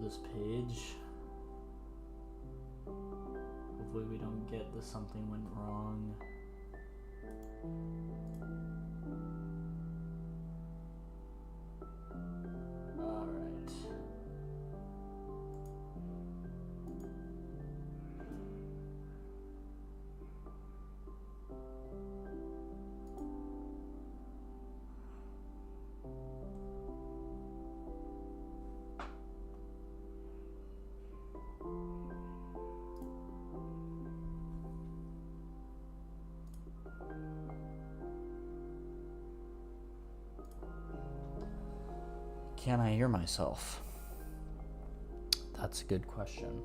this page. Hopefully we don't get the something went wrong. Alright. Can I hear myself? That's a good question.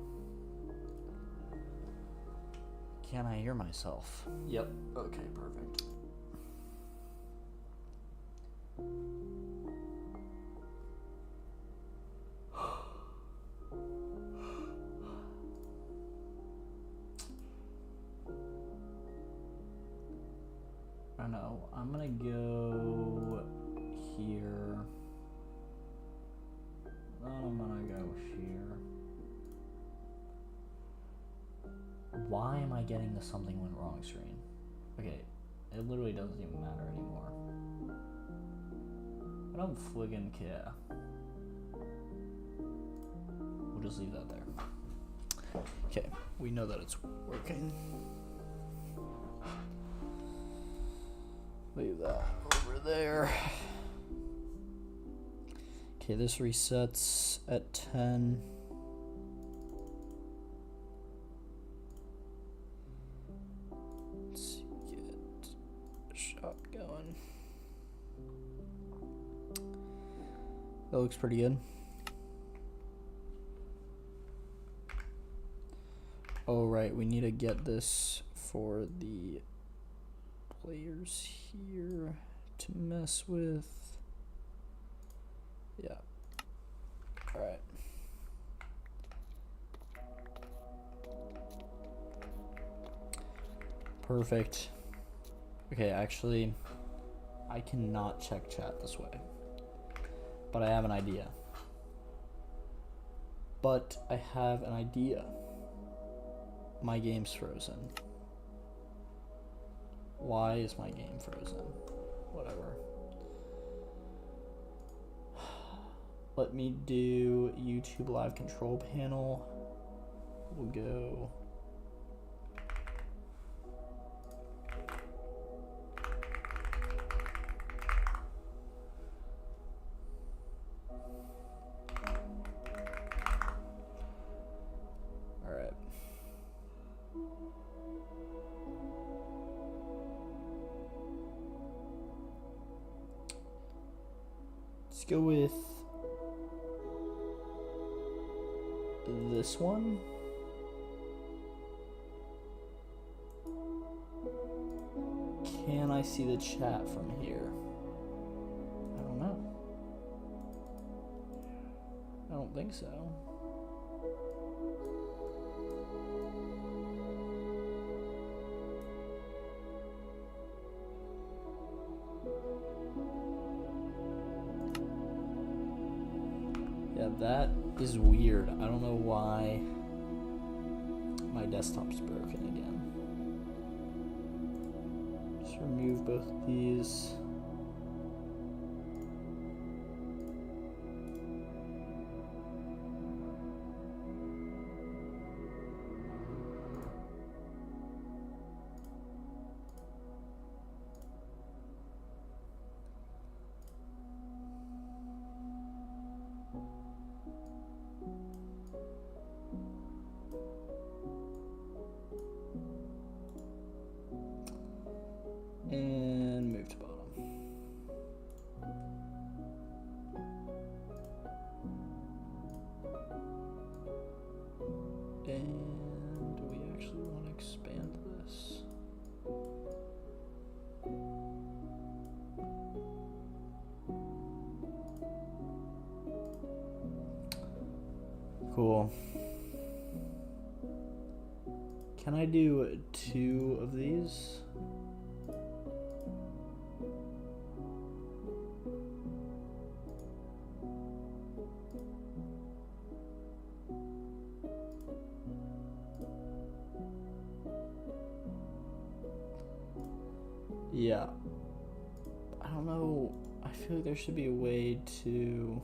Can I hear myself? Yep. Okay, perfect. I don't know. I'm gonna go here. I'm gonna go here. Why am I getting the something went wrong screen? Okay, it literally doesn't even matter anymore. I don't friggin' care. We'll just leave that there. Okay, we know that it's working. Leave that over there. Okay, this resets at 10. Let's see, get a shot going. That looks pretty good. Oh, right, we need to get this for the players here to mess with. Yeah. Alright. Perfect. Okay, actually, I cannot check chat this way. But I have an idea. My game's frozen. Why is my game frozen? Whatever. Let me do YouTube live control panel. We'll go. All right. Let's go with this one. Can I see the chat from here? I don't know. I don't think so. Yeah, that is weird. I don't know why my desktop's broken again. Just remove both of these. And move to bottom. And we actually want to expand this. Cool. Can I do 2 of these? Yeah. I don't know. I feel like there should be a way to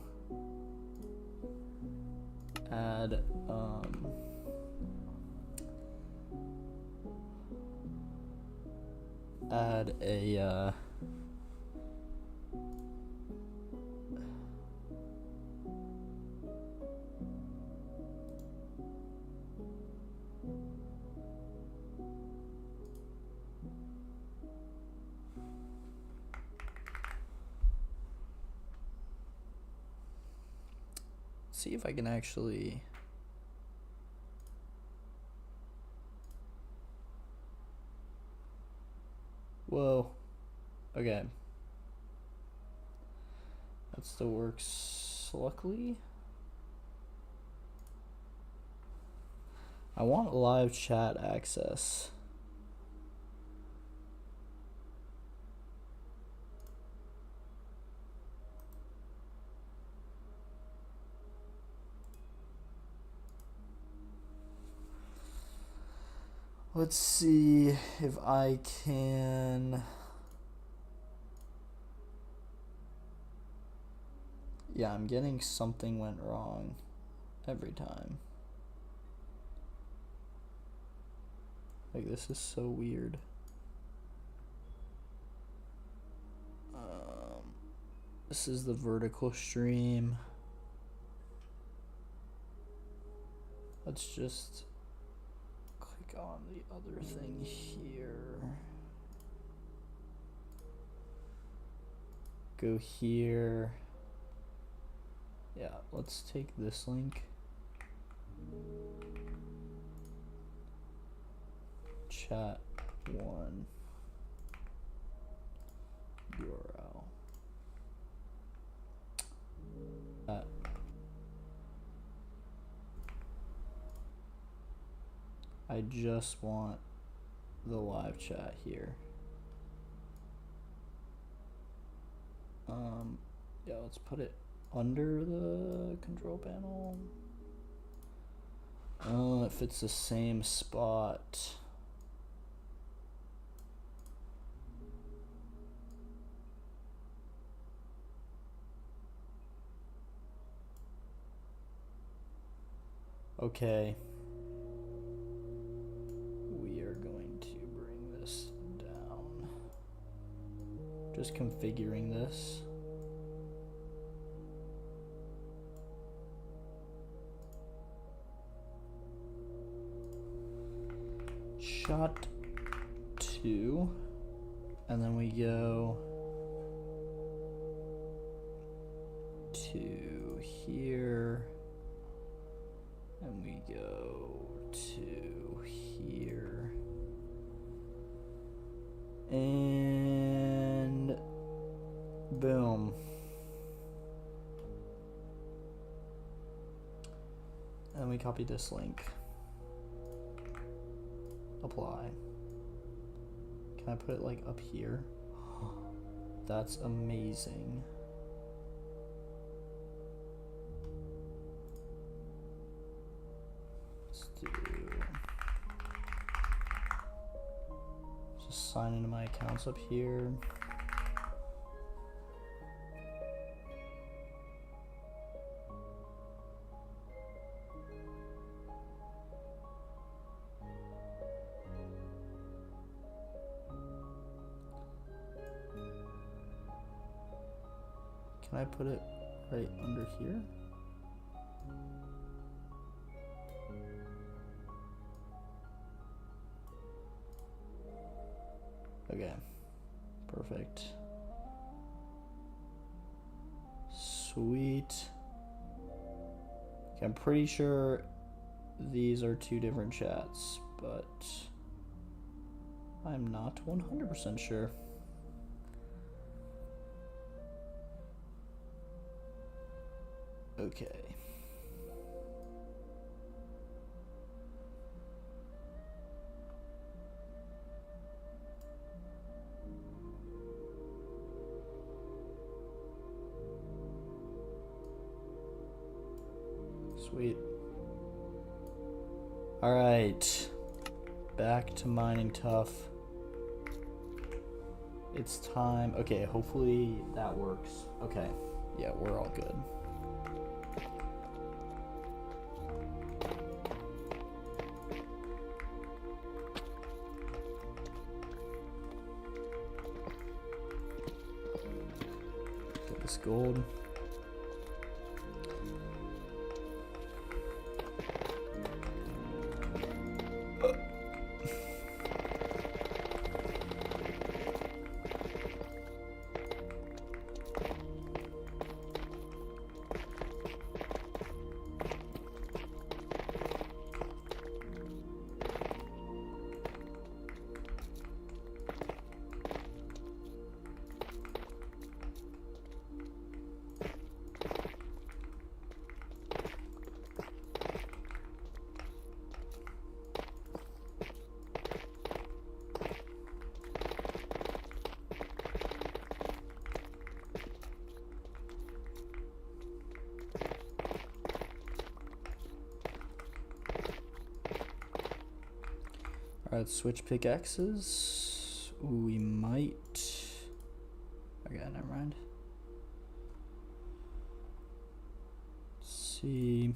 add a see if I can actually whoa. Okay. That still works luckily. I want live chat access. Let's see if I can. Yeah, I'm getting something went wrong every time. Like, this is so weird. This is the vertical stream. Let's just click on the other thing here. Go here. Yeah, let's take this link. Chat 1 URL. I just want the live chat here. Yeah, let's put it under the control panel. It fits the same spot. Okay. We are going to bring this down. Just configuring this. Shot 2, and then we go to here, and we go to here, and boom. And we copy this link. Apply. Can I put it like up here? That's amazing. Let's do. Just sign into my accounts up here. Can I put it right under here? Okay, perfect. Sweet. Okay, I'm pretty sure these are two different chats, but I'm not 100% sure. Okay. Sweet. All right. Back to mining Tuff. it's time. Okay, hopefully that works. Okay, yeah, we're all good. Get this gold. Alright, switch pickaxes. Ooh, we might. Okay, never mind. Let's see.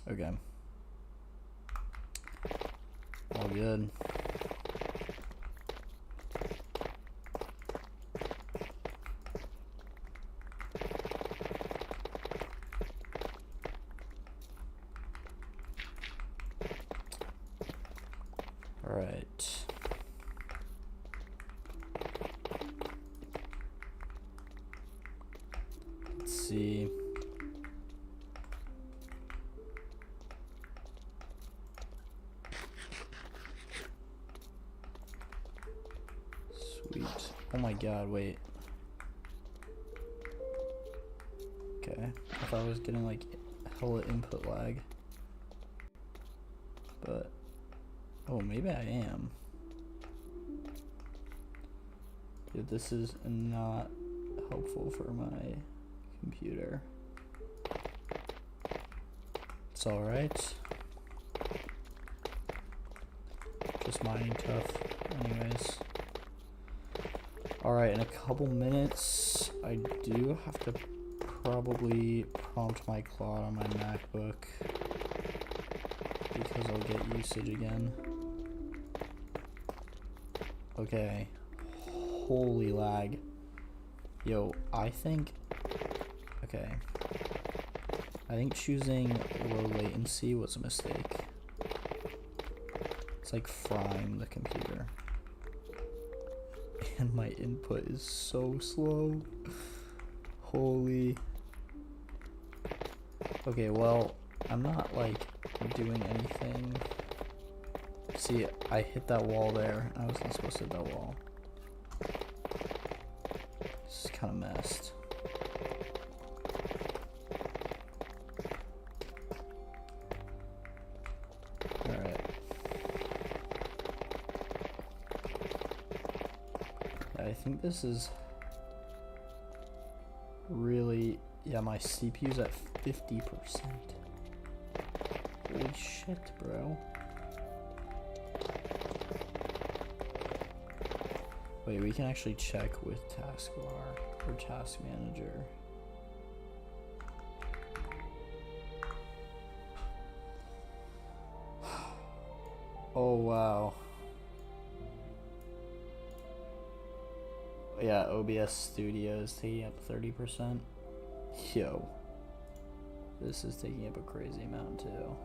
Okay. All good. All right. Let's see. Sweet. Oh my god, wait. Okay. I thought I was getting like hella input lag. But oh, maybe I am. Dude, this is not helpful for my computer. It's alright. Just mining Tuff anyways. Alright, in a couple minutes, I do have to probably prompt my Claude on my MacBook because I'll get usage again. Okay. Holy lag. Yo, I think... Okay. I think choosing low latency was a mistake. It's like frying the computer. And my input is so slow. Holy. Okay, well, I'm not like doing anything. See, I hit that wall there. I wasn't supposed to hit that wall. This is kind of messed. Alright. I think this is really... Yeah, my CPU's at 50%. Holy shit, bro. Wait, we can actually check with taskbar or task manager. Oh wow. Yeah, OBS Studio is taking up 30%. Yo. This is taking up a crazy amount too.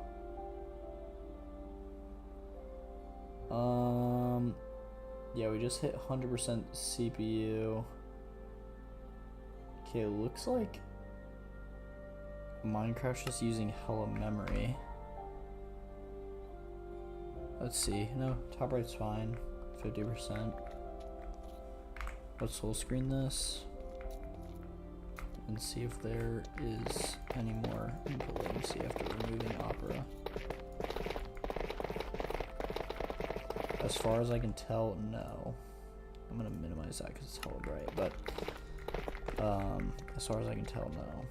Yeah, we just hit 100% CPU. Okay, it looks like Minecraft's just using hella memory. Let's see. No, top right's fine. 50%. Let's full screen this and see if there is any more input latency after removing Opera. As far as I can tell, no. I'm gonna minimize that because it's hella bright, but as far as I can tell, no.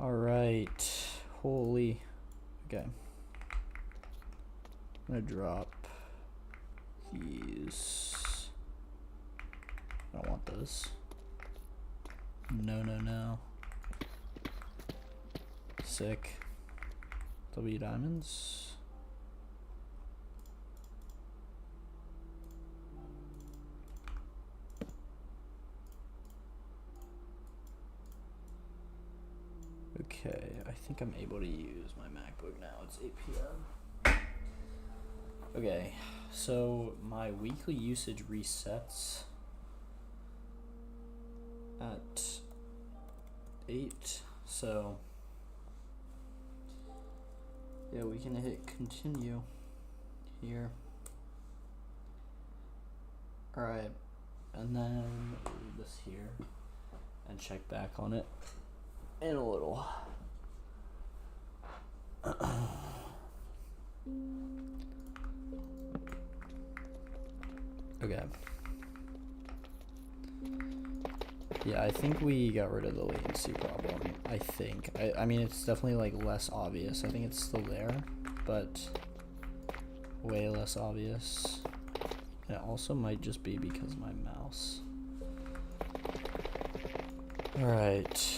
Alright. Holy. Okay. I'm gonna drop these. I don't want those. No, no, no. Sick. W diamonds. Okay, I think I'm able to use my MacBook now. It's 8 p.m. Okay, so my weekly usage resets at 8, so yeah, we can hit continue here. Alright, and then leave this here and check back on it in a little. Okay. Yeah, I think we got rid of the latency problem. I think. I mean, it's definitely like less obvious. I think it's still there, but way less obvious. And it also might just be because of my mouse. Alright.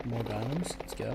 More diamonds, let's go.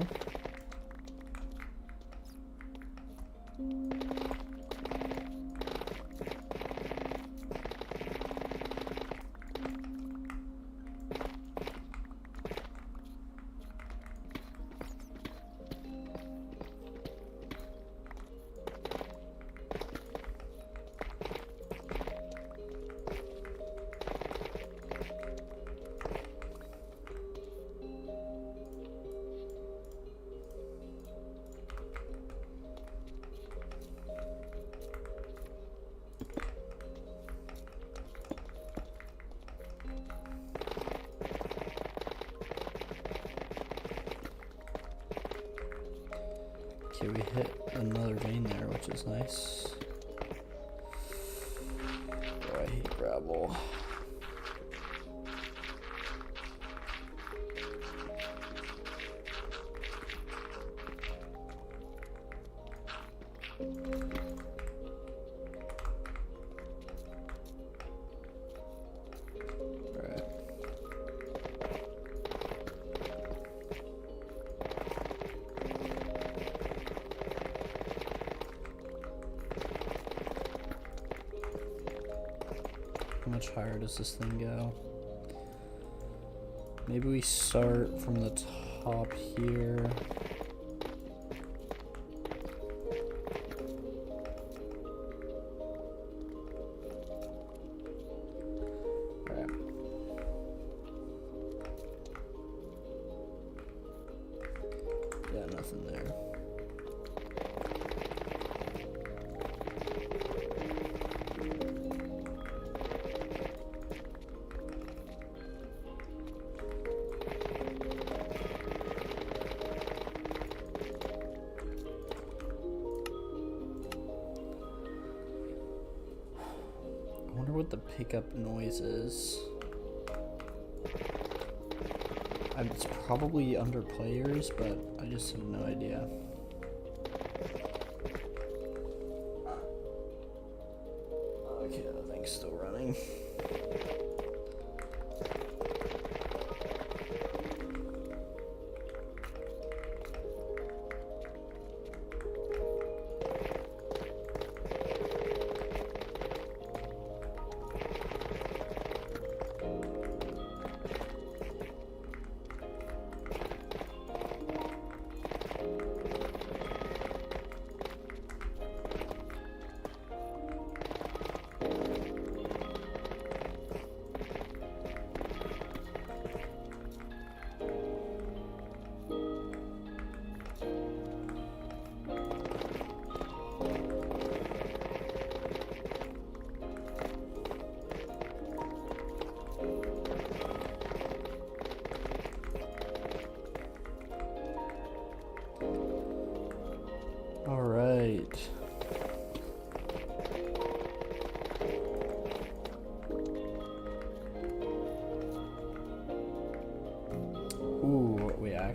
Okay, we hit another vein there, which is nice. Oh, I hate gravel. How much higher does this thing go? Maybe we start from the top here. Alright. Yeah, nothing there. I wonder what the pickup noise is. It's probably under players, but I just have no idea. Okay, that thing's still running.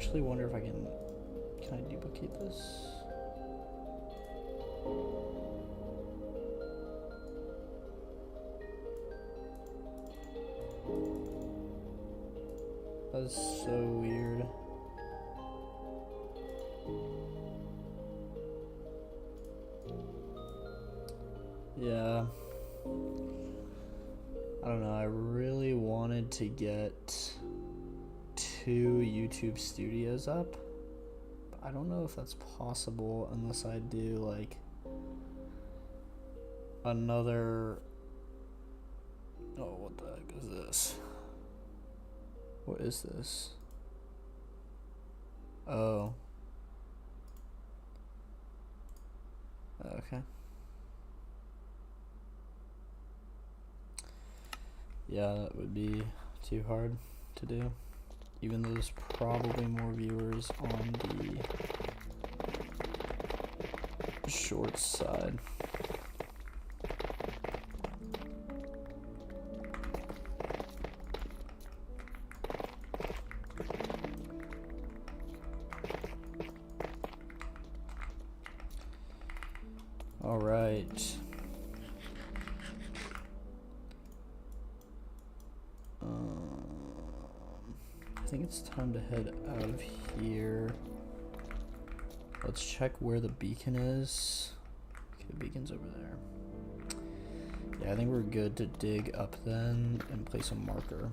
actually wonder if I can I duplicate this? That's so weird. Yeah. I don't know, I really wanted to get 2 YouTube studios up. But I don't know if that's possible unless I do like another... Oh, what the heck is this? What is this? Oh. Okay. Yeah, that would be too hard to do. Even though there's probably more viewers on the shorts side. All right. I think it's time to head out of here. Let's check where the beacon is. Okay, the beacon's over there. Yeah, I think we're good to dig up then and place a marker.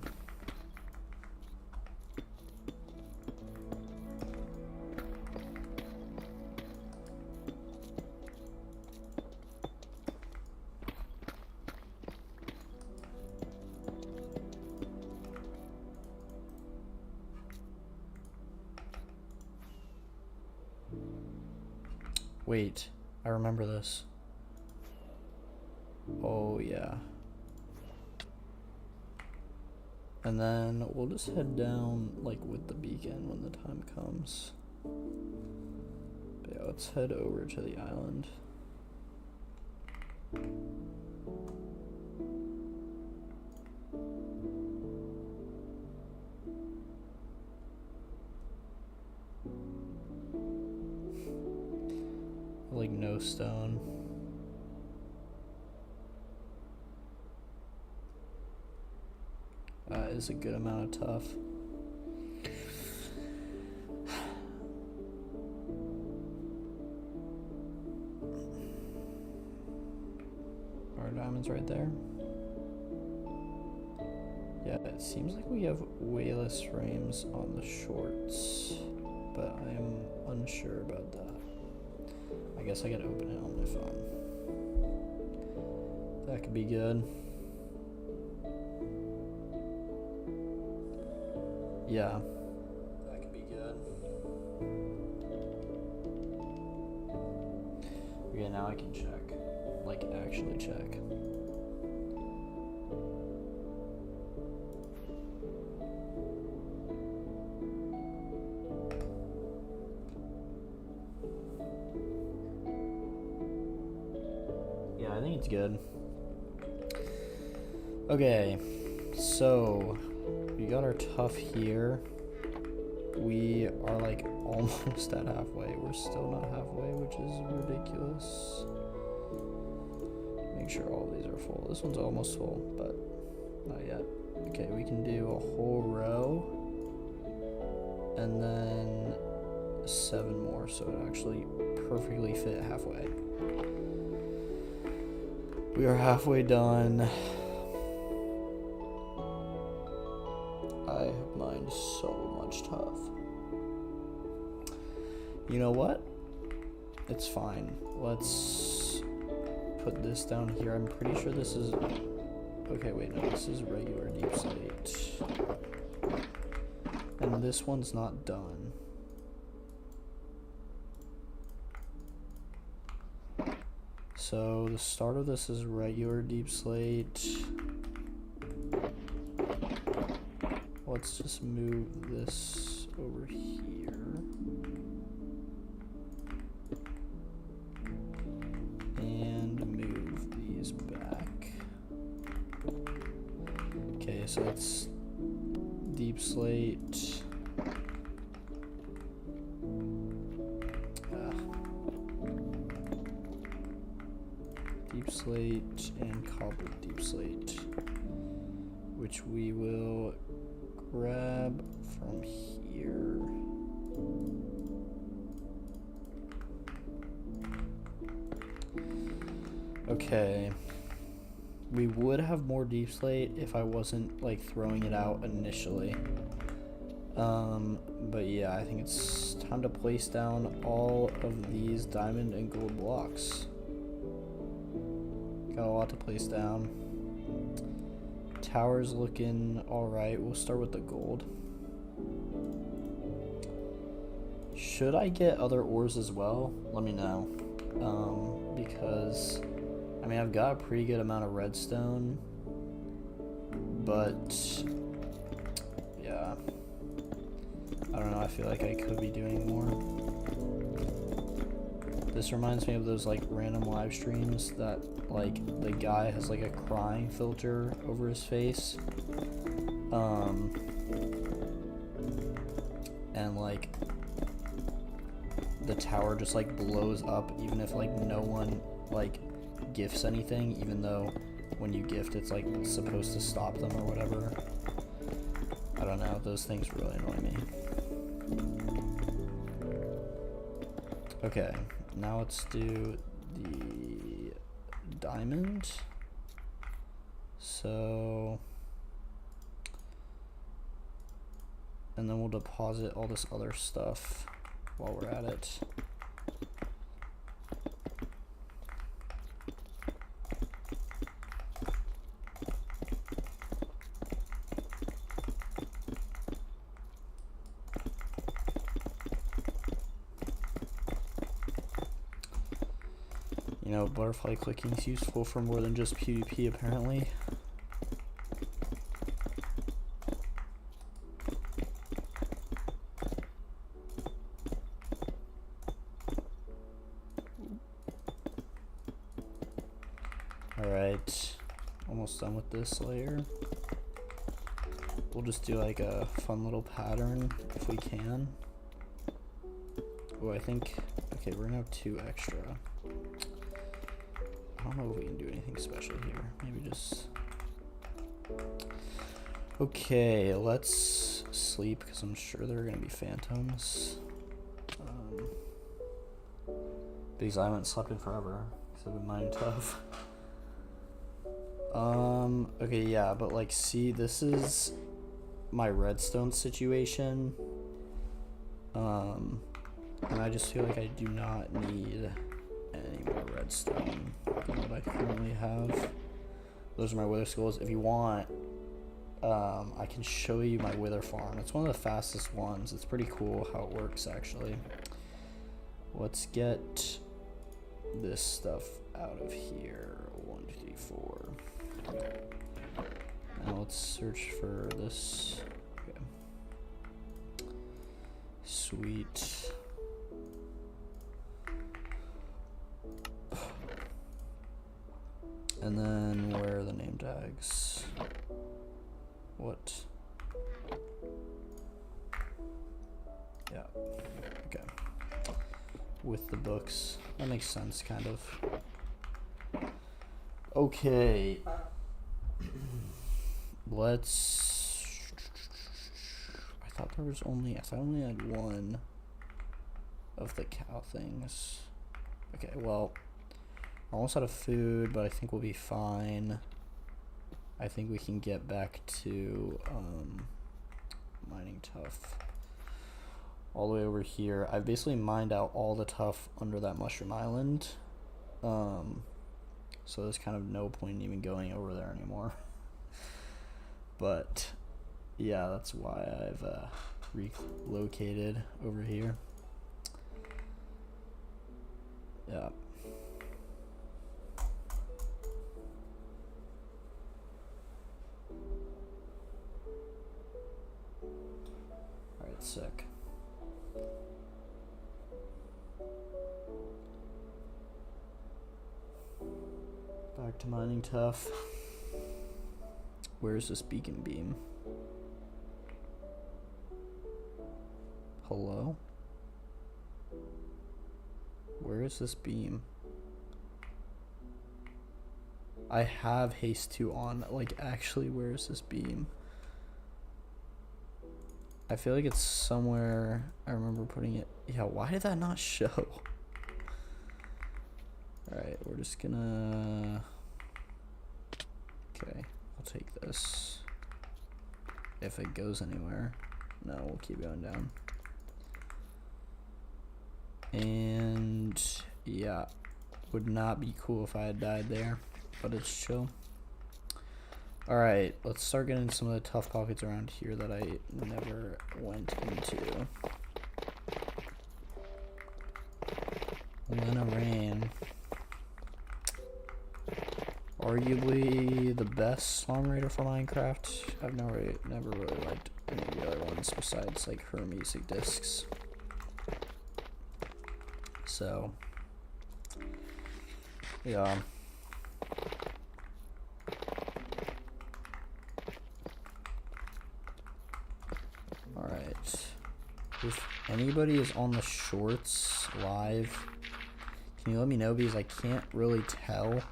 Wait, I remember this. Oh, yeah. And then we'll just head down, like, with the beacon when the time comes. But yeah, let's head over to the island. Like, no stone. That is a good amount of tough. Our diamonds right there. Yeah, it seems like we have way less frames on the shorts, but I am unsure about that. I guess I gotta open it on my phone. That could be good. Yeah. That could be good. Okay, now I can check. Like, actually check. Yeah, I think it's good. Okay, so we got our tough here. We are like almost at halfway. We're still not halfway, which is ridiculous. Make sure all these are full. This one's almost full, but not yet. Okay, we can do a whole row and then 7 more, so it actually perfectly fit halfway. We are halfway done. I have mined so much tough. You know what? It's fine. Let's put this down here. I'm pretty sure this is... Okay, wait, no, this is regular deep slate. And this one's not done. So the start of this is regular deep slate. Let's just move this over here. And move these back. Okay, so it's deep slate. and cobbled deep slate, which we will grab from here. Okay. We would have more deep slate if I wasn't like throwing it out initially. But yeah, I think it's time to place down all of these diamond and gold blocks. Got a lot to place down. Tower's looking alright. We'll start with the gold. Should I get other ores as well? Let me know. Because I mean, I've got a pretty good amount of redstone, but yeah, I don't know, I feel like I could be doing more. This reminds me of those like random live streams that like the guy has like a crying filter over his face, and like the tower just like blows up even if like no one like gifts anything, even though when you gift it's like supposed to stop them or whatever. I don't know, those things really annoy me. Okay, now let's do the diamond. So, and then we'll deposit all this other stuff while we're at it. You know, butterfly clicking is useful for more than just PvP, apparently. Alright, almost done with this layer. We'll just do like a fun little pattern if we can. Oh, I think, okay, we're gonna have 2 extra. I don't know if we can do anything special here. Maybe just... Okay, let's sleep because I'm sure there are going to be phantoms. Because I haven't slept in forever because I've been mining Tuff. Okay, yeah, but like, see, this is my redstone situation. And I just feel like I do not need any more redstone than what I currently have. Those are my wither skulls. If you want, I can show you my wither farm. It's one of the fastest ones. It's pretty cool how it works, actually. Let's get this stuff out of here. 1, 2, 3, 4. Now let's search for this. Okay. Sweet. And then where are the name tags? What? Yeah. Okay. With the books. That makes sense, kind of. Okay. Let's... I thought I only had 1 of the cow things. Okay, well... Almost out of food, but I think we'll be fine. I think we can get back to mining Tuff. All the way over here. I've basically mined out all the Tuff under that mushroom island. So there's kind of no point in even going over there anymore. But yeah, that's why I've relocated over here. Yeah. Alright, sick. Back to mining Tuff. Where's this beacon beam? Hello? Where is this beam? I have haste 2 on. Like, actually, where is this beam? I feel like it's somewhere. I remember putting it. Yeah, why did that not show? Alright, we're just gonna... Okay, I'll take this. If it goes anywhere. No, we'll keep going down. And yeah, would not be cool if I had died there, but it's chill. Alright, let's start getting some of the tough pockets around here that I never went into. Lena Rain. Arguably the best songwriter for Minecraft. I've never really liked any of the other ones besides like her music discs. So yeah. Alright. If anybody is on the shorts live, can you let me know, because I can't really tell.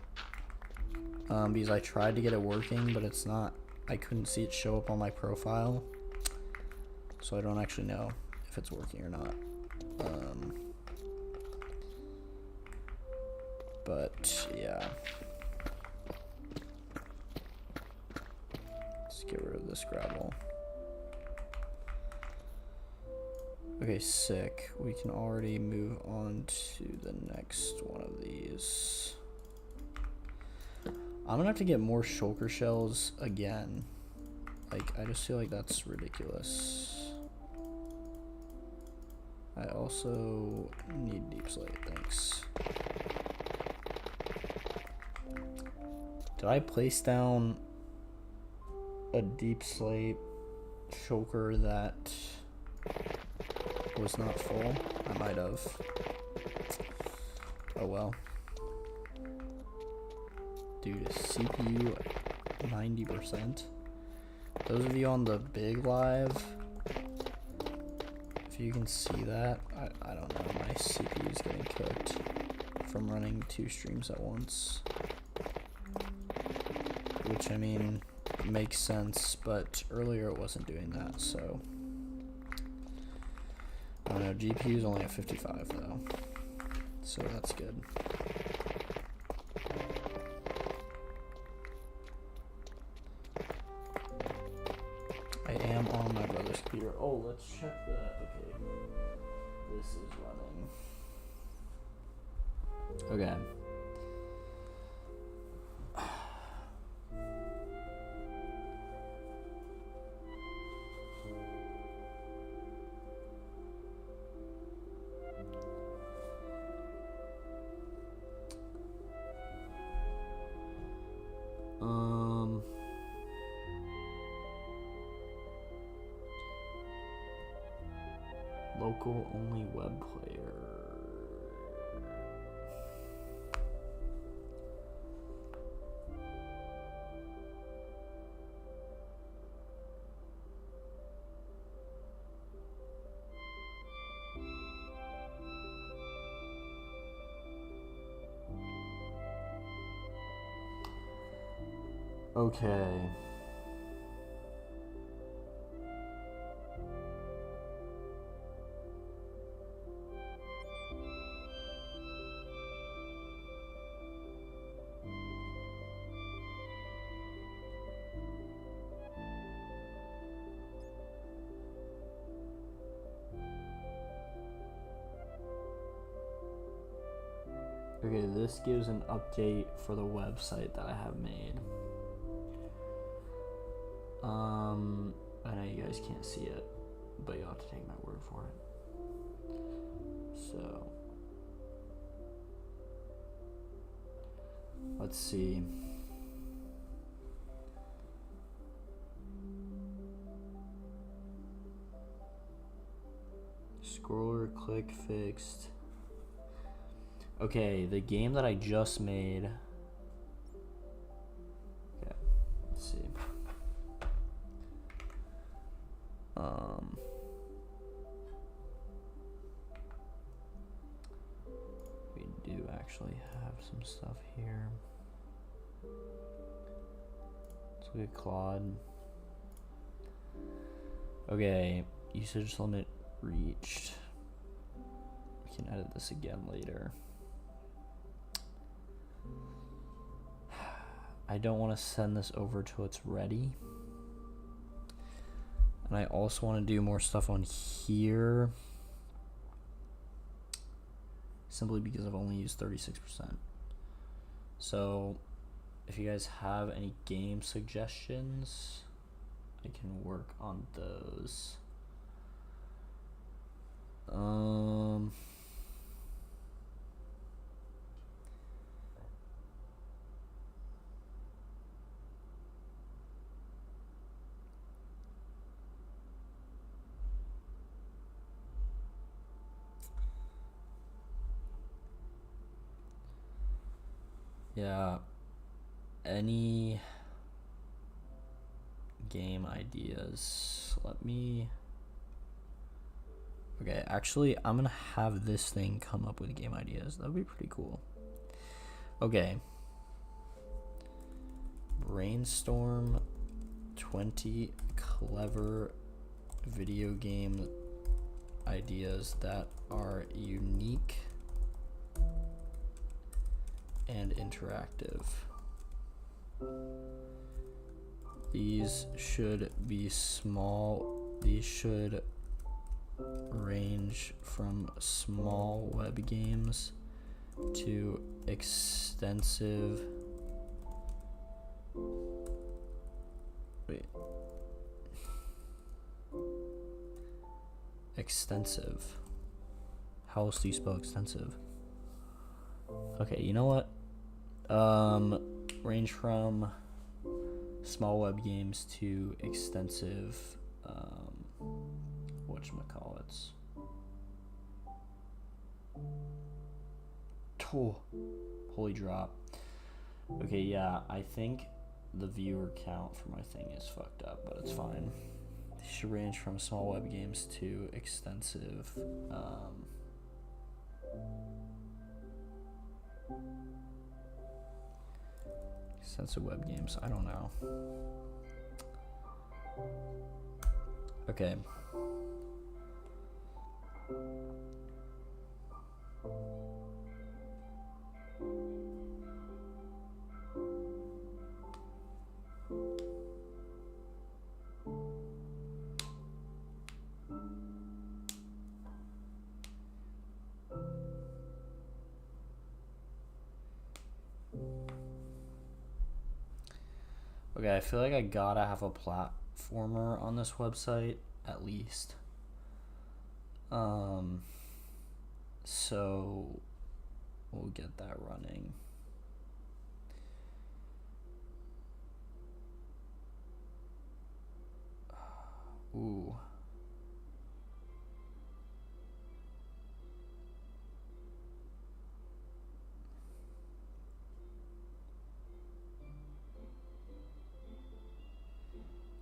Because I tried to get it working, but it's not, I couldn't see it show up on my profile. So I don't actually know if it's working or not. But yeah. Let's get rid of this gravel. Okay, sick. We can already move on to the next one of these. I'm gonna have to get more shulker shells again. Like, I just feel like that's ridiculous. I also need deep slate, thanks. Did I place down a deep slate shulker that was not full? I might have. Oh well. Dude, CPU 90%. Those of you on the big live, if you can see that, I don't know, my CPU is getting cooked from running 2 streams at once. Which, I mean, makes sense, but earlier it wasn't doing that, so. I don't know, GPU is only at 55 though, so that's good. I am on my brother's computer. Oh, let's check the, okay, this is running. Okay. Local only web player. Okay. Okay, this gives an update for the website that I have made. I know you guys can't see it, but you'll have to take my word for it. So, let's see. Scroller click fixed. Okay, the game that I just made. Okay, let's see. We do actually have some stuff here. Let's look at Claude. Okay, usage limit reached. We can edit this again later. I don't want to send this over till it's ready. And I also want to do more stuff on here. Simply because I've only used 36%. So, if you guys have any game suggestions, I can work on those. Yeah, any game ideas? Let me. Okay, actually, I'm gonna have this thing come up with game ideas. That would be pretty cool. Okay. Brainstorm 20 clever video game ideas that are unique and interactive. These should be small. These should range from small web games to extensive. Extensive. How else do you spell extensive? Okay, you know what? Range from small web games to extensive, whatchamacallits. Oh, holy drop. Okay, yeah, I think the viewer count for my thing is fucked up, but it's fine. They should range from small web games to extensive, extensive web games. I don't know. Okay. Okay, I feel like I gotta have a platformer on this website, at least. So we'll get that running. Ooh.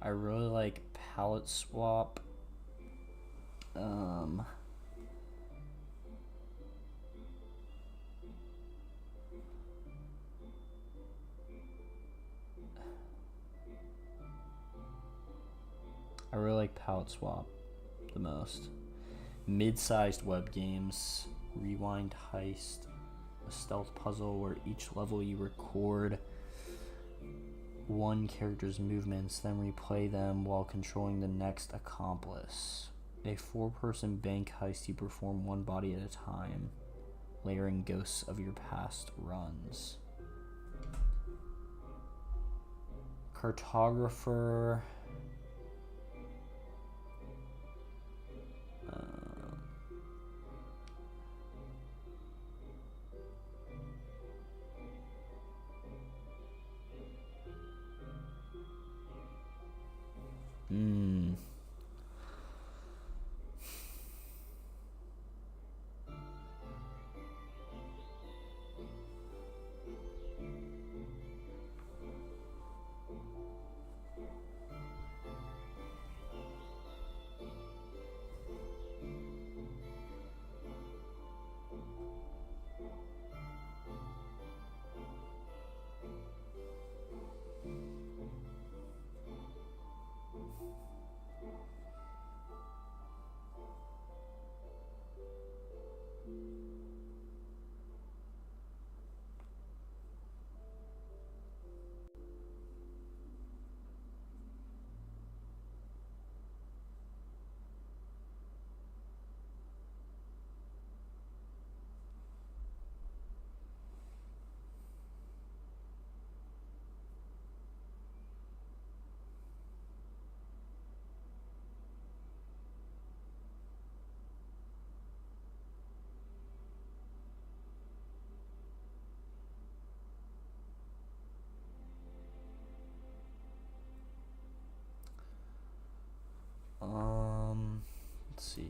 I really like palette swap. I really like palette swap the most. Mid-sized web games, rewind heist, a stealth puzzle where each level you record one character's movements, then replay them while controlling the next accomplice. A 4-person bank heist, you perform one body at a time, layering ghosts of your past runs. Cartographer.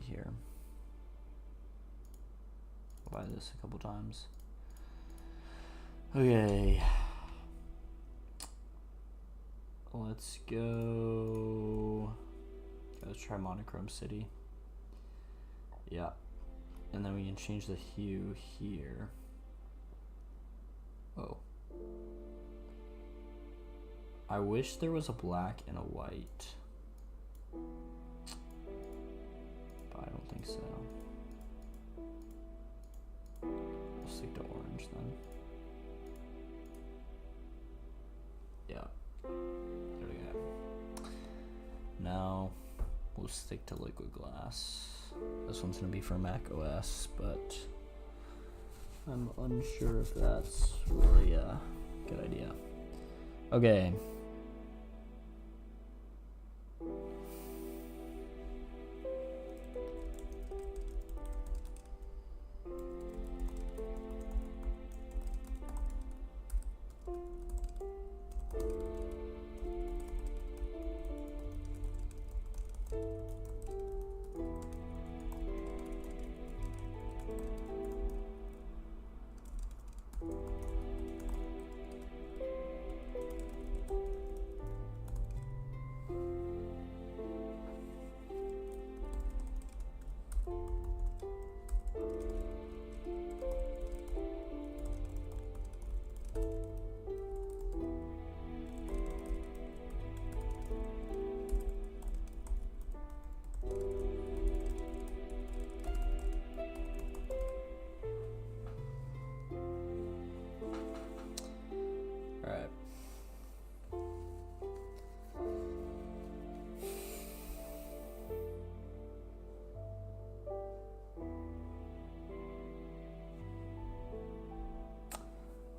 here. I'll buy this a couple times. Okay. Let's go. Let's try Monochrome City. Yeah. And then we can change the hue here. Oh. I wish there was a black and a white. But I don't think so. We'll stick to orange then. Yeah. There we go. Now we'll stick to liquid glass. This one's gonna be for Mac OS, but I'm unsure if that's really a good idea. Okay.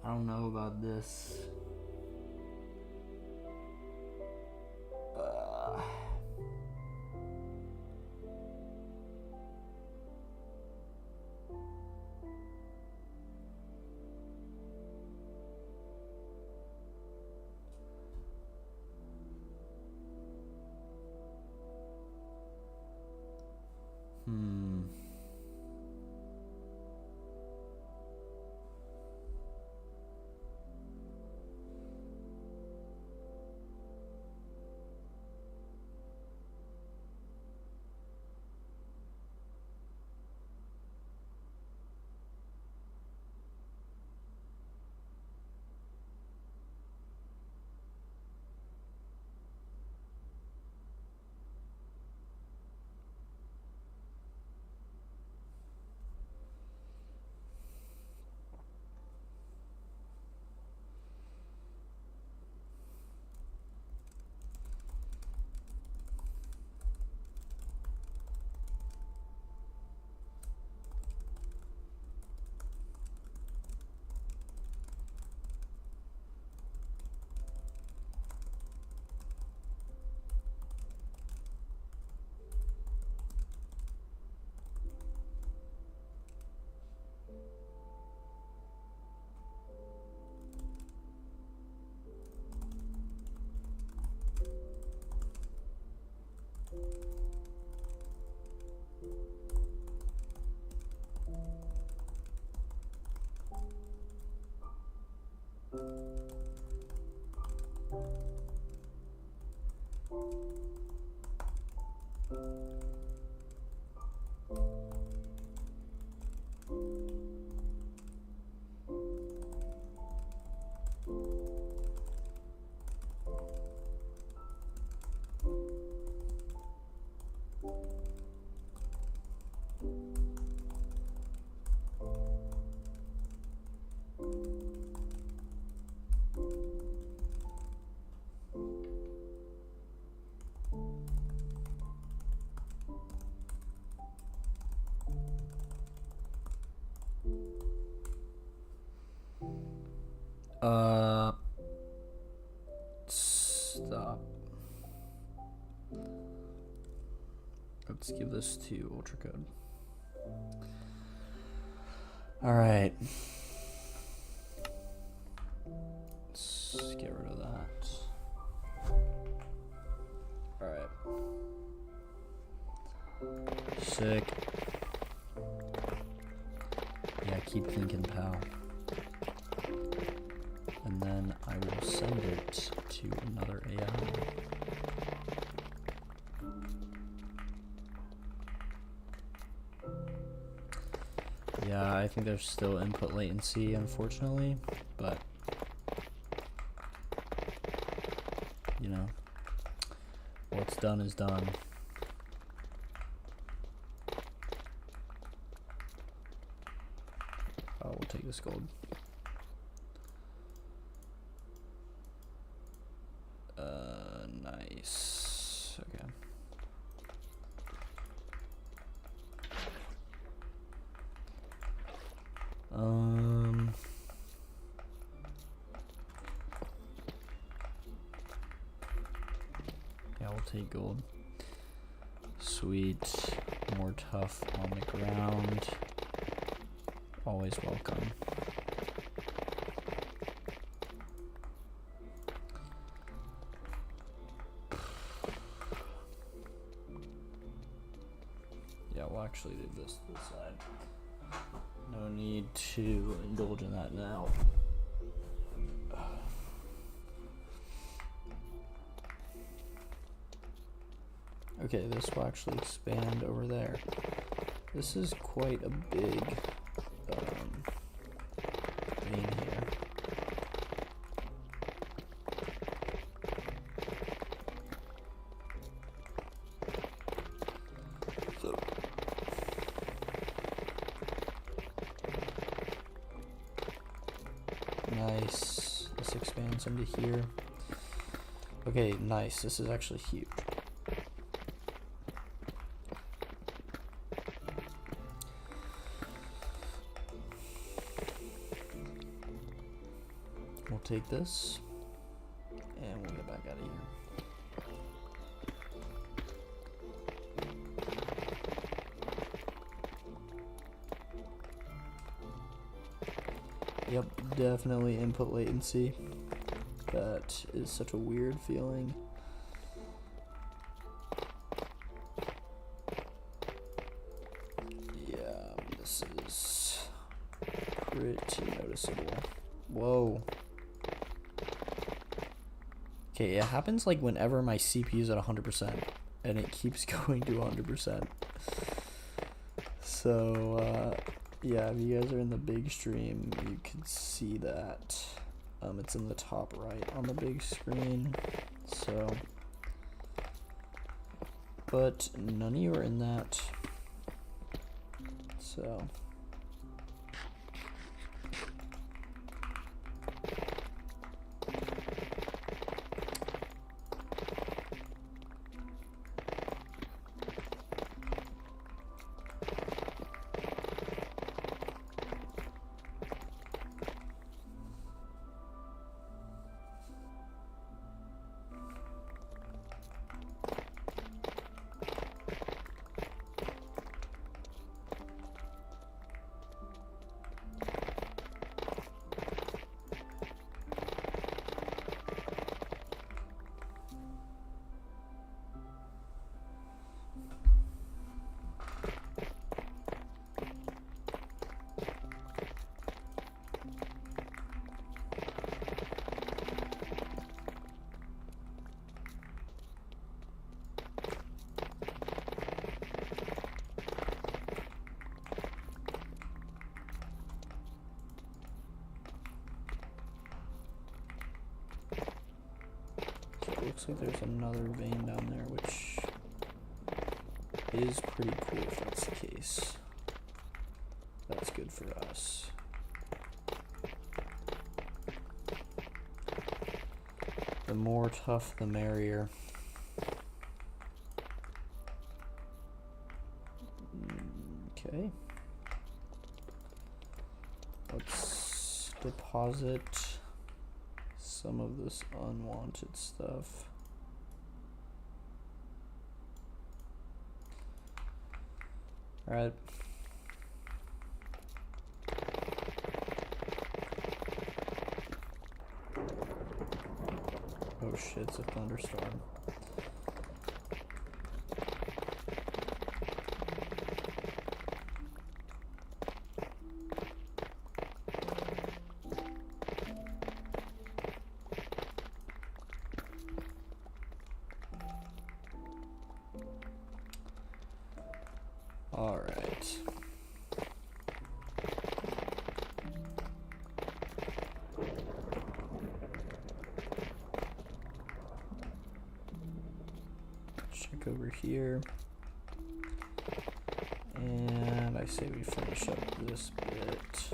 I don't know about this. Stop. Let's give this to Ultracode. Alright. Let's get rid of that. Alright. Sick. Yeah, keep thinking, pal. And then I will send it to another AI. Yeah, I think there's still input latency, unfortunately, but you know, what's done is done. Oh, we'll take this gold. Nice. Okay. Yeah, we'll take gold. Sweet. More tough on the ground. Always welcome. Yeah, we'll actually do this to the side. No need to indulge in that now. Okay, this will actually expand over there. This is quite a big vein here. So nice. This expands into here. Okay, nice. This is actually huge. We'll take this, and we'll get back out of here. Yep, definitely input latency. That is such a weird feeling. Yeah, this is pretty noticeable. Whoa. Okay, it happens like whenever my CPU is at 100%, and it keeps going to 100%. So, yeah, if you guys are in the big stream, you can see that. It's in the top right on the big screen. So, but none of you are in that. So. Looks like there's another vein down there, which is pretty cool if that's the case. That's good for us. The more tough, the merrier. Okay. Let's deposit some of this unwanted stuff. All right. Oh shit, it's a thunderstorm. All right. Check over here. And I say we finish up this bit.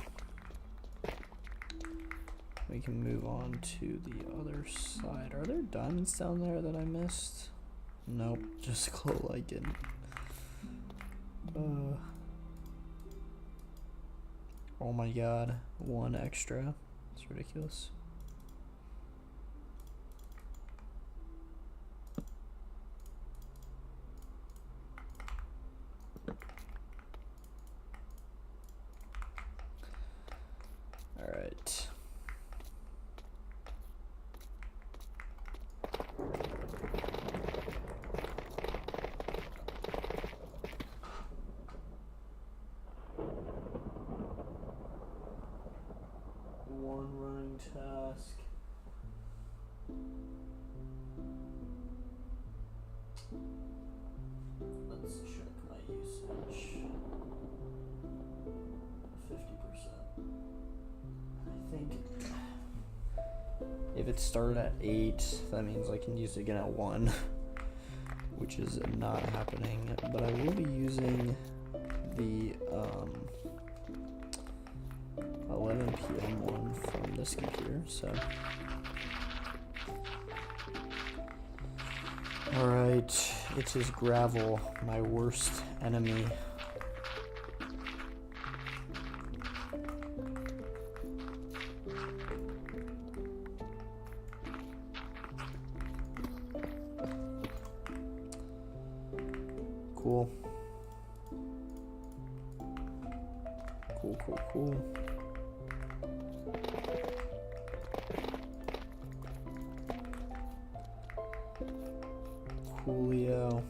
We can move on to the other side. Are there diamonds down there that I missed? Nope, just glow lichen. Oh my god, one extra. It's ridiculous. All right. One running task. Let's check my usage. 50%. I think if it started at 8, that means I can use it again at 1, which is not happening. But I will be using the 11 p.m. one from this computer, so. Alright, it is gravel, my worst enemy. Cool. Cool. Coolio.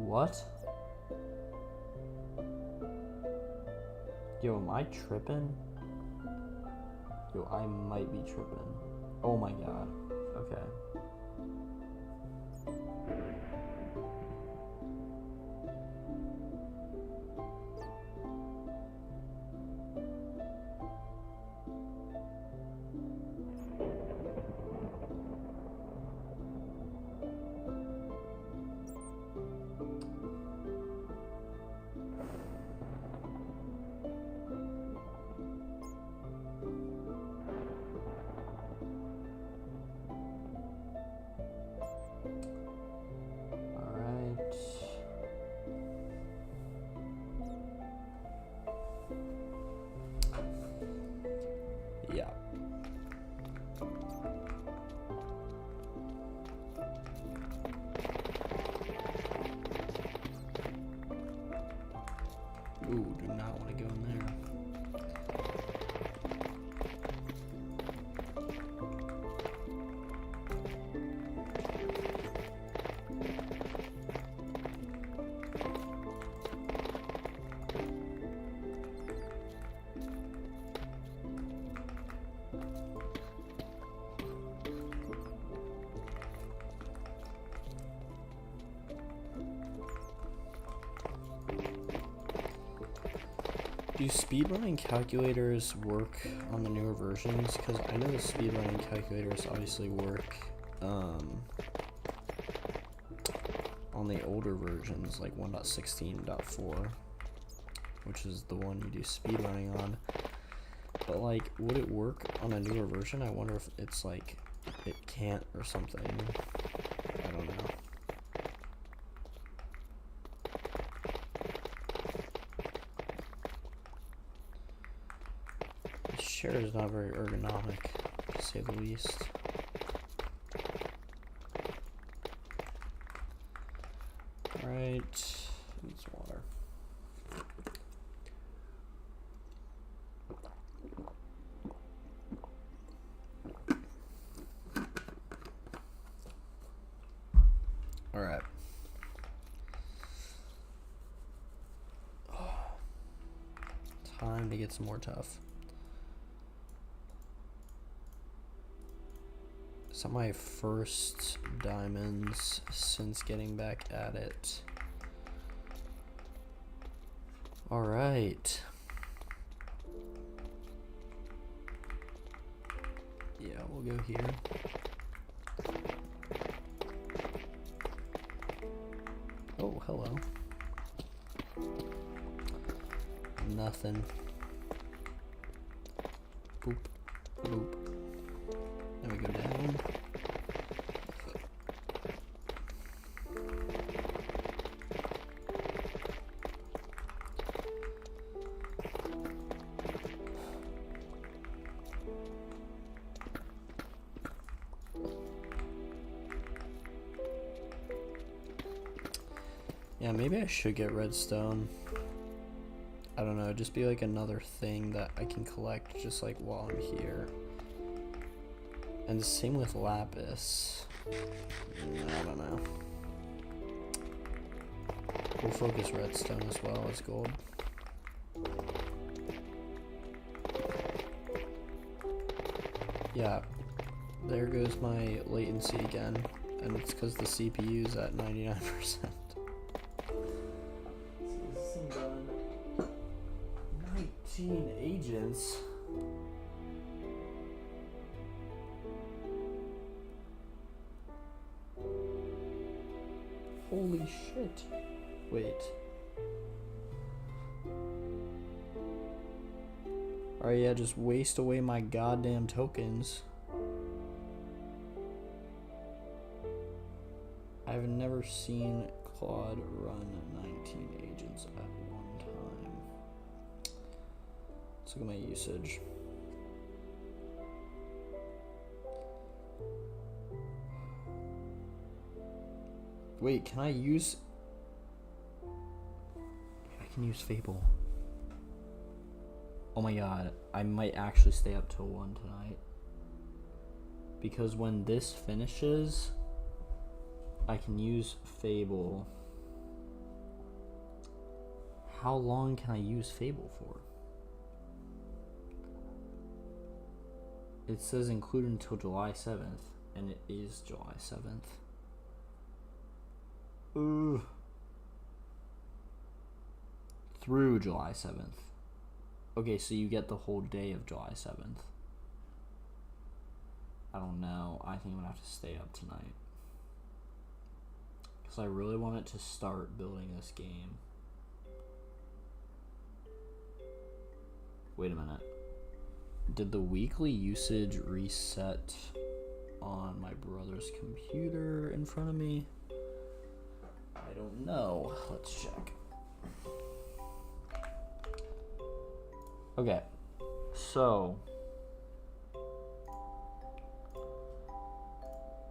What? Yo, am I tripping? Yo, I might be tripping. Oh my god. Okay. Yeah. Ooh, do not want to go in there. Do speedrunning calculators work on the newer versions? Because I know the speedrunning calculators obviously work on the older versions, like 1.16.4, which is the one you do speedrunning on. But like, would it work on a newer version? I wonder if it's like, it can't or something. I don't know. Chair is not very ergonomic, to say the least. Alright, needs water. Alright. Time to get some more Tuff. Is that my first diamonds since getting back at it? Alright. Yeah, we'll go here. Oh, hello. Nothing. Boop. Boop. Then we go down. Yeah, maybe I should get redstone. I don't know, just be like another thing that I can collect just like while I'm here. And the same with lapis. I don't know. We'll focus redstone as well as gold. Yeah, there goes my latency again. And it's because the CPU's at 99%. 19 agents. Holy shit. Wait. Alright, yeah, just waste away my goddamn tokens. I've never seen Claude run 19 agents at one time. Let's look at my usage. Wait, can I use... I can use Fable. Oh my god, I might actually stay up till 1 tonight. Because when this finishes, I can use Fable. How long can I use Fable for? It says include until July 7th, and it is July 7th. Ooh. Through July 7th. Okay, so you get the whole day of July 7th. I don't know. I think I'm gonna have to stay up tonight. Because I really want it to start building this game. Wait a minute. Did the weekly usage reset on my brother's computer in front of me? I don't know. Let's check. Okay, so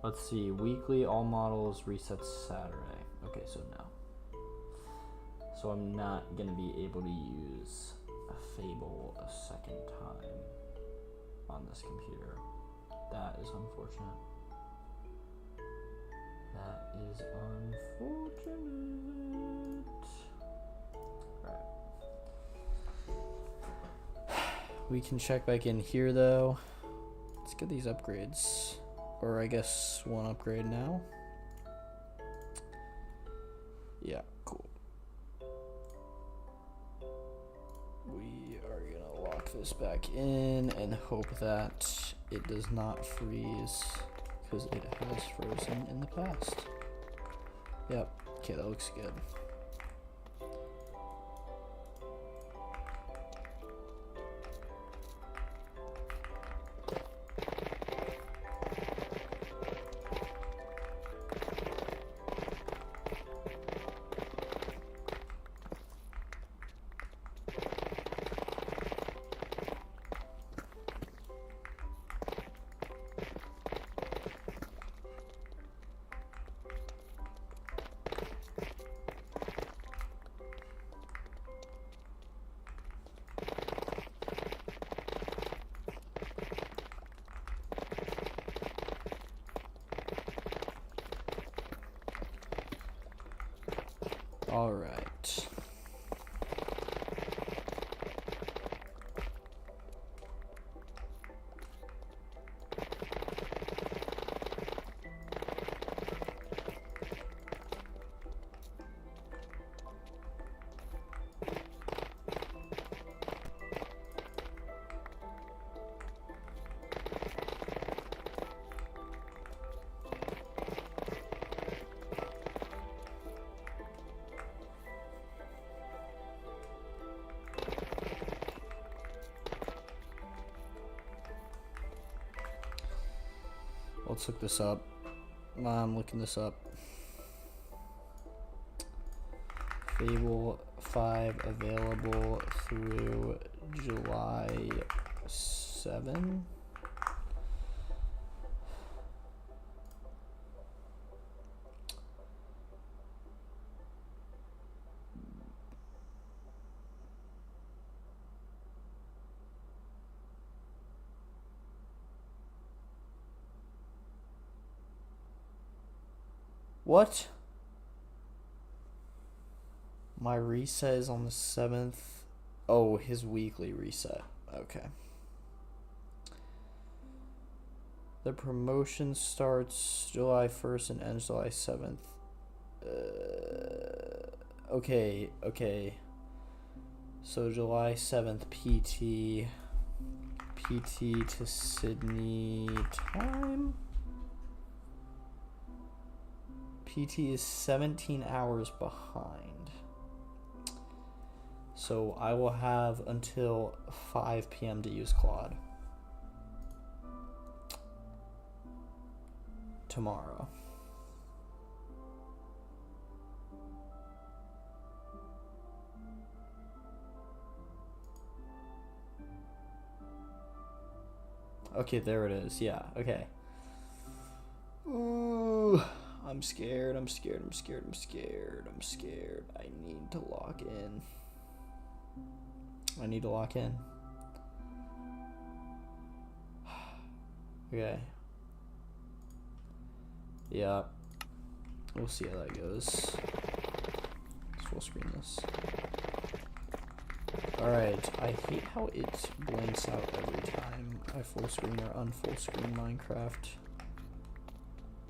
let's see. Weekly all models resets Saturday. Okay, so no. So I'm not gonna be able to use a Fable a second time on this computer. That is unfortunate. That is unfortunate. Right. We can check back in here though. Let's get these upgrades. Or I guess one upgrade now. Yeah, cool. We are gonna lock this back in and hope that it does not freeze, because it has frozen in the past. Yep, okay, that looks good. All right. Let's look this up. I'm looking this up. Fable 5 available through July 7. What? My reset is on the 7th. Oh, his weekly reset. Okay. The promotion starts July 1st and ends July 7th. Okay. So July 7th, PT to Sydney time. PT is 17 hours behind. So I will have until 5 p.m. to use Claude. Tomorrow. Okay, there it is. Yeah, okay. Ooh. I'm scared. I need to lock in. Okay. Yeah. We'll see how that goes. Let's full screen this. Alright. I hate how it blinks out every time I full screen or unfull screen Minecraft.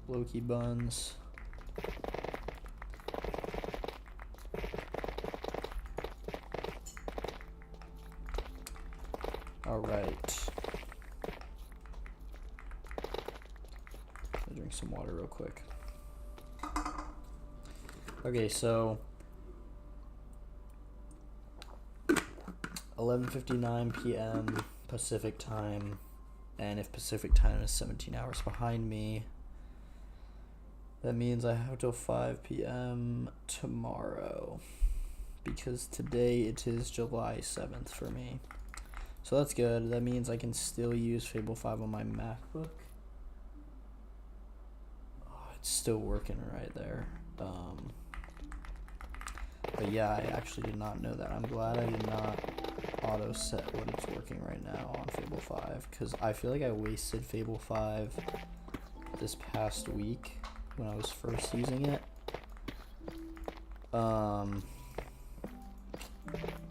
Loki buns. All right. I'll drink some water real quick. Okay, so 11:59 p.m. Pacific time, and if Pacific time is 17 hours behind me, that means I have till 5 p.m. tomorrow, because today it is July 7th for me. So that's good. That means I can still use Fable 5 on my MacBook. Oh, it's still working right there. But yeah, I actually did not know that. I'm glad I did not auto set what it's working right now on Fable 5, because I feel like I wasted Fable 5 this past week when I was first using it.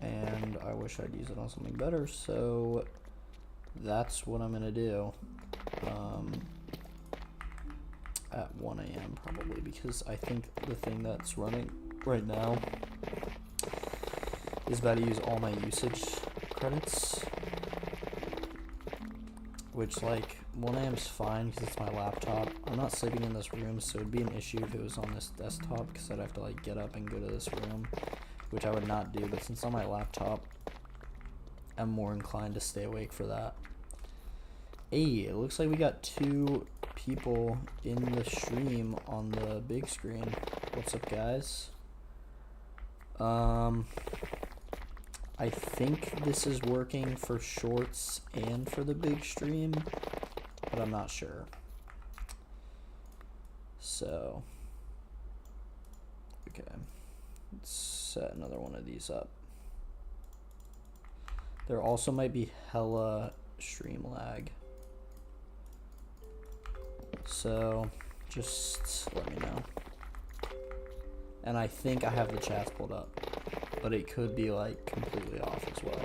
And I wish I'd use it on something better, so that's what I'm gonna do. At 1 a.m. probably, because I think the thing that's running right now is about to use all my usage credits, which, like, 1 a.m.'s fine because it's my laptop. I'm not sleeping in this room, so it'd be an issue if it was on this desktop, because I'd have to, like, get up and go to this room, which I would not do. But since on my laptop, I'm more inclined to stay awake for that. Hey, it looks like we got 2 people in the stream on the big screen. What's up, guys? I think this is working for shorts and for the big stream, but I'm not sure. So, okay, let's set another one of these up. There also might be hella stream lag, so just let me know. And I think I have the chats pulled up, but it could be like completely off as well.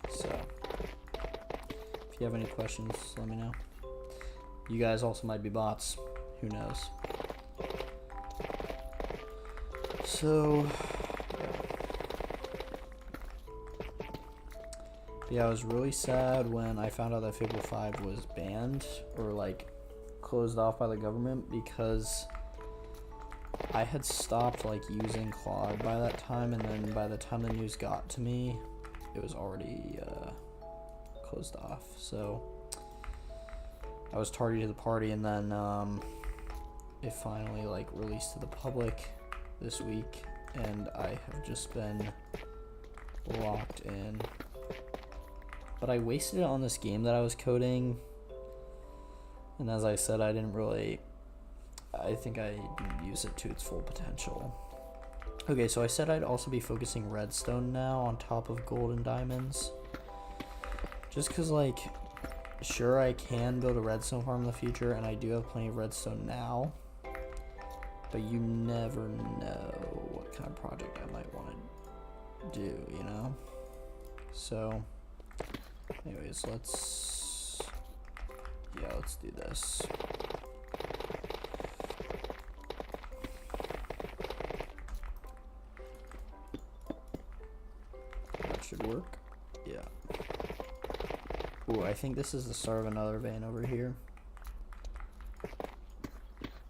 So, if you have any questions, let me know. You guys also might be bots. Who knows? So, yeah, I was really sad when I found out that Fable 5 was banned or like closed off by the government, because I had stopped like using Claude by that time, and then by the time the news got to me, it was already closed off. So I was tardy to the party, and then it finally like released to the public this week, and I have just been locked in. But I wasted it on this game that I was coding, and as I said, I think I didn't use it to its full potential. Okay, so I said I'd also be focusing redstone now on top of gold and diamonds, just because, like, sure, I can build a redstone farm in the future, and I do have plenty of redstone now, but you never know what kind of project I might want to do, you know? So anyways, let's do this. That should work. Yeah. Ooh, I think this is the start of another vein over here.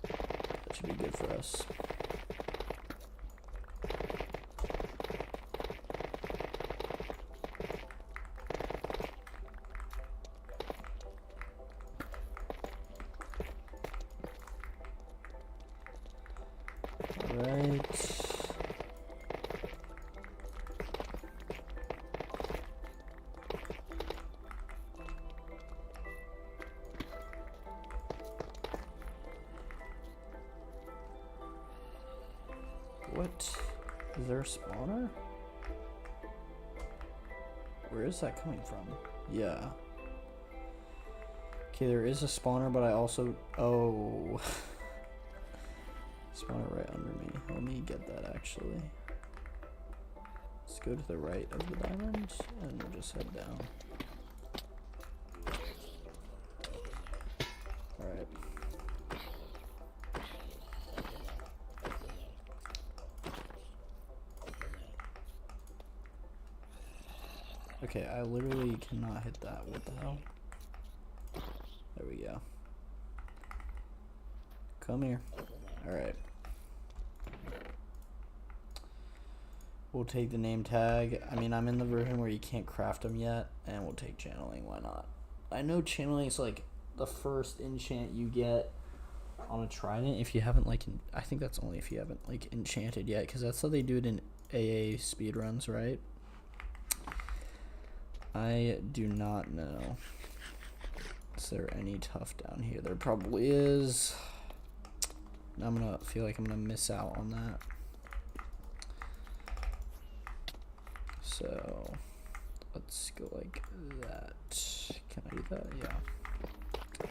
That should be good for us. What? Is there a spawner? Where is that coming from? Yeah. Okay, there is a spawner, but I also... Oh. Spawner right under me. Let me get that, actually. Let's go to the right of the diamond, and we'll just head down. Alright. Okay, I literally cannot hit that. What the hell? There we go. Come here. Alright. We'll take the name tag. I mean, I'm in the version where you can't craft them yet, and we'll take channeling. Why not? I know channeling is like the first enchant you get on a trident if you haven't like I think that's only if you haven't like enchanted yet, because that's how they do it in AA speedruns, right? I do not know. Is there any Tuff down here? There probably is. I'm gonna feel like I'm gonna miss out on that. So let's go like that. Can I do that? Yeah.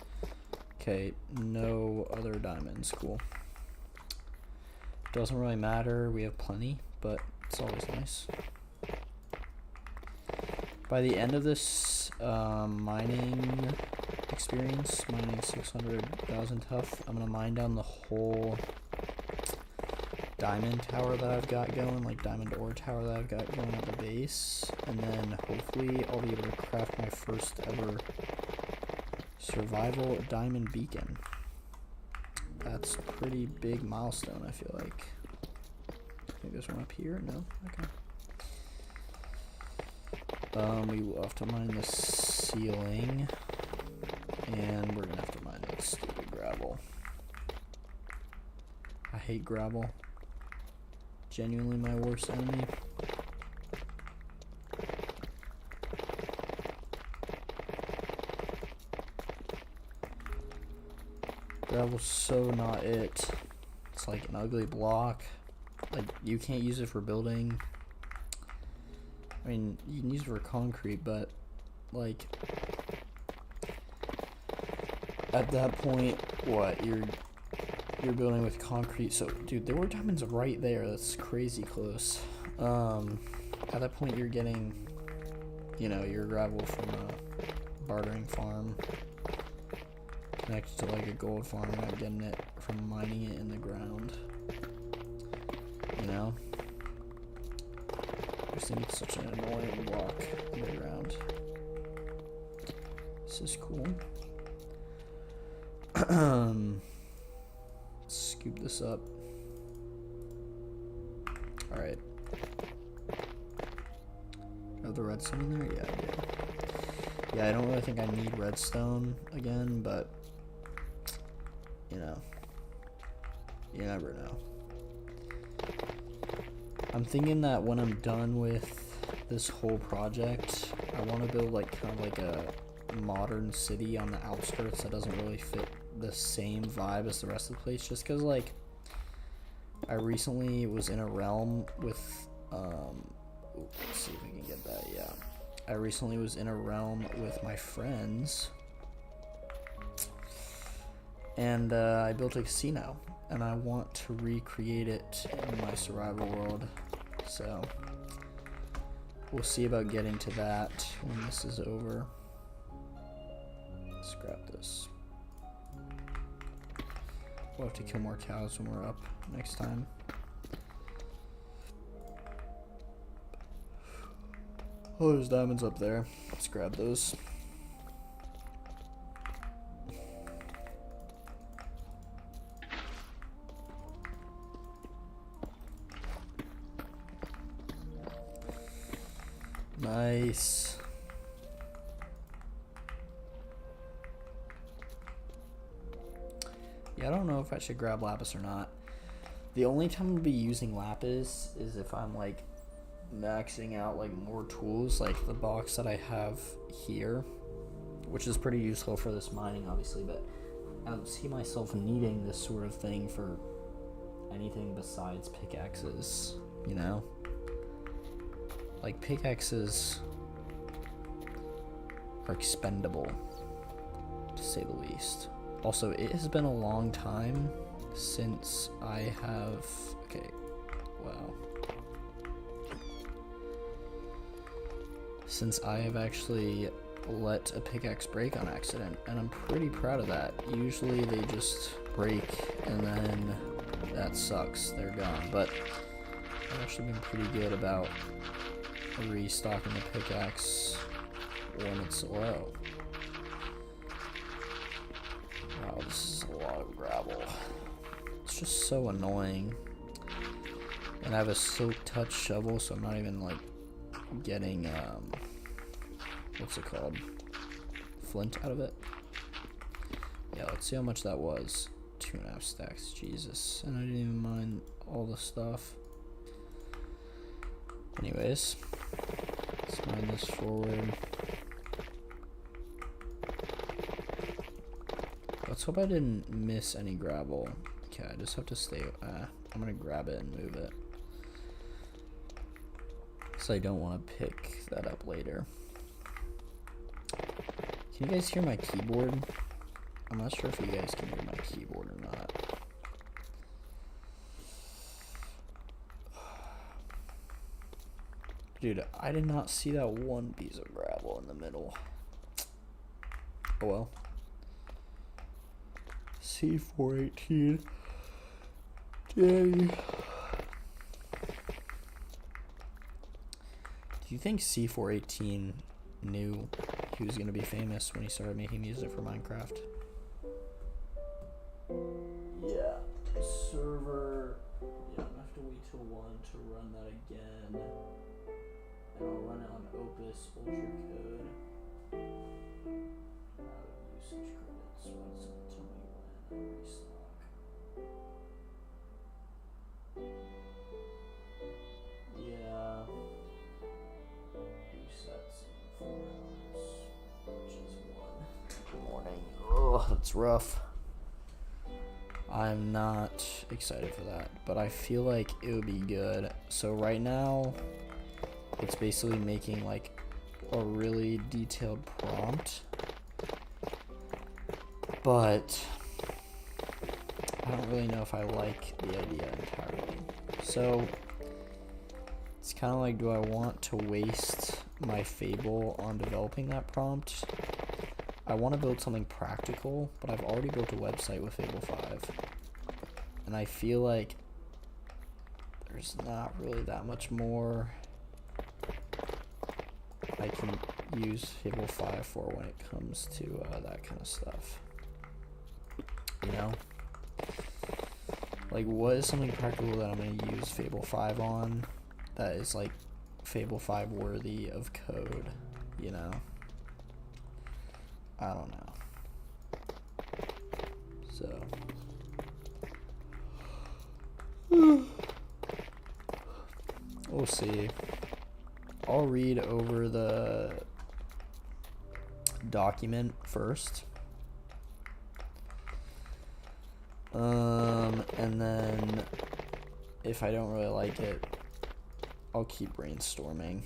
Okay, no other diamonds. Cool. Doesn't really matter. We have plenty, but it's always nice. By the end of this mining experience, mining 600,000 Tuff, I'm gonna mine down the whole diamond tower that I've got going, like diamond ore tower that I've got going at the base, and then hopefully I'll be able to craft my first ever survival diamond beacon. That's a pretty big milestone, I feel like. I think there's one up here. No? Okay. We will have to mine the ceiling, and we're gonna have to mine that stupid gravel. I hate gravel. Genuinely my worst enemy. Gravel's so not it. It's like an ugly block. Like, you can't use it for building. I mean, you can use it for concrete, but like at that point, what, you're you're building with concrete. So, dude, there were diamonds right there. That's crazy close. At that point, you're getting, you know, your gravel from a bartering farm connected to like a gold farm. You're not getting it from mining it in the ground. You know? I just think it's such an annoying block in the ground. This is cool. Scoop this up. Alright. Have the redstone in there? Yeah, I do. Yeah, I don't really think I need redstone again, but you know, you never know. I'm thinking that when I'm done with this whole project, I want to build like kind of like a modern city on the outskirts that doesn't really fit the same vibe as the rest of the place, just because like I recently was in a realm with let's see if we can get that. Yeah, I recently was in a realm with my friends, and I built a casino, and I want to recreate it in my survival world. So we'll see about getting to that when this is over. Let's grab this. We'll have to kill more cows when we're up next time. Oh, there's diamonds up there. Let's grab those. Nice. Yeah, I don't know if I should grab lapis or not. The only time I'll be using lapis is if I'm like maxing out like more tools, like the box that I have here, which is pretty useful for this mining obviously, but I don't see myself needing this sort of thing for anything besides pickaxes, you know? Like pickaxes are expendable, to say the least. Also, it has been a long time since I have... Okay, wow. Since I have actually let a pickaxe break on accident, and I'm pretty proud of that. Usually they just break and then that sucks, they're gone. But I've actually been pretty good about restocking the pickaxe when it's low. Wow, this is a lot of gravel. It's just so annoying. And I have a silk touch shovel, so I'm not even like getting what's it called? Flint out of it. Yeah, let's see how much that was. 2.5 stacks, Jesus. And I didn't even mind all the stuff. Anyways, let's mine this forward. Let's hope I didn't miss any gravel. Okay, I just have to stay. I'm gonna grab it and move it, so I don't want to pick that up later. Can you guys hear my keyboard? I'm not sure if you guys can hear my keyboard or not. Dude, I did not see that one piece of gravel in the middle. Oh well. C418. Dang. Do you think C418 knew he was gonna be famous when he started making music for Minecraft? Yeah. Server. Yeah, I'm gonna have to wait till 1 to run that again. And I'll run it on Opus Ultra Code. Usage credits. Why does it tell me when I restock? Yeah. Resets in 4 hours, which is 1. Good morning. Oh, that's rough. I'm not excited for that, but I feel like it would be good. So right now, it's basically making like a really detailed prompt, but I don't don't really know if I like the idea entirely. So it's kind of like, do I want to waste my Fable on developing that prompt? I want to build something practical, but I've already built a website with Fable 5. And I feel like there's not really that much more I can use Fable 5 for when it comes to that kind of stuff. You know? Like, what is something practical that I'm going to use Fable 5 on that is, like, Fable 5 worthy of code, you know? I don't know. So. We'll see. I'll read over the document first. And then if I don't really like it, I'll keep brainstorming.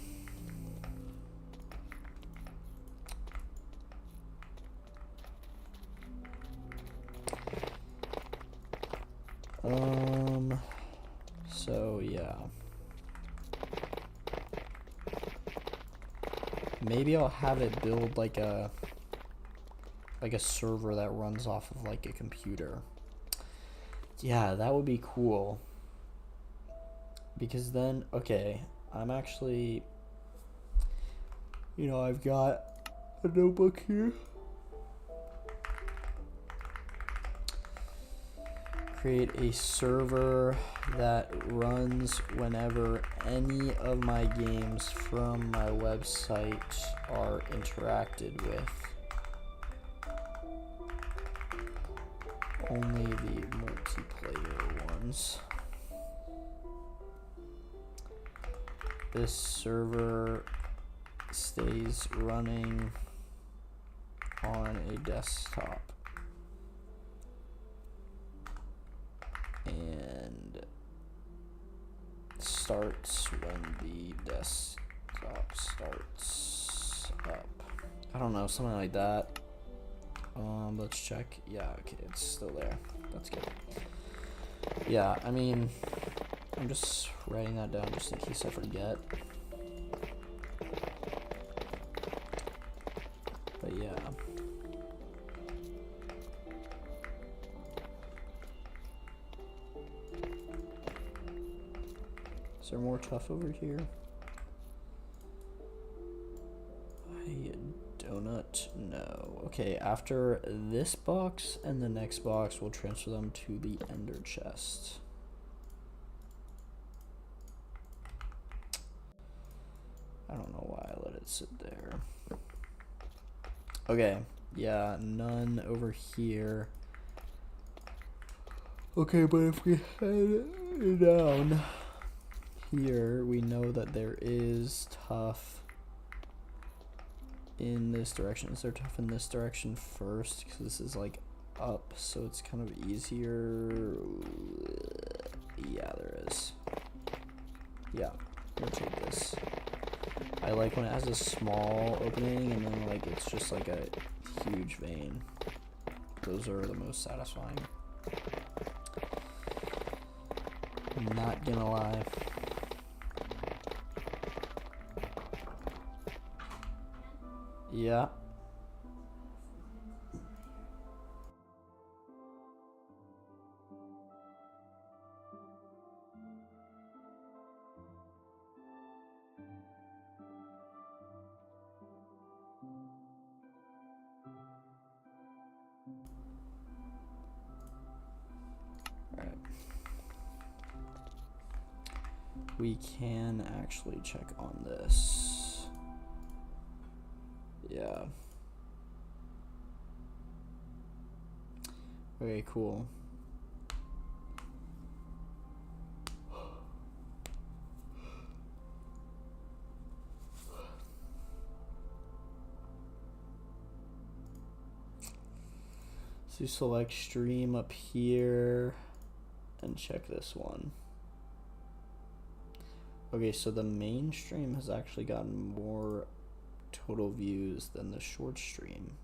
So yeah. Maybe I'll have it build like a server that runs off of like a computer. Yeah, that would be cool. Because then, okay, I'm actually, you know, I've got a notebook here. Create a server that runs whenever any of my games from my website are interacted with. Only the multiplayer ones. This server stays running on a desktop and starts when the desktop starts up. I don't know, something like that. Let's check. Yeah, okay, it's still there. That's good. Yeah, I mean, I'm just writing that down just in case I forget. But yeah. Is there more Tuff over here? I do not know. Okay, after this box and the next box, we'll transfer them to the ender chest. I don't know why I let it sit there. Okay, yeah, none over here. Okay, but if we head down here, we know that there is Tuff in this direction. Is there Tuff in this direction first? Because this is like up, so it's kind of easier. Yeah, there is. Yeah, we'll take this. I like when it has a small opening and then like it's just like a huge vein. Those are the most satisfying. Not gonna lie. Yeah. Alright. We can actually check on this. Yeah. Okay, cool. So select stream up here and check this one. Okay, so the main stream has actually gotten more total views than the short stream,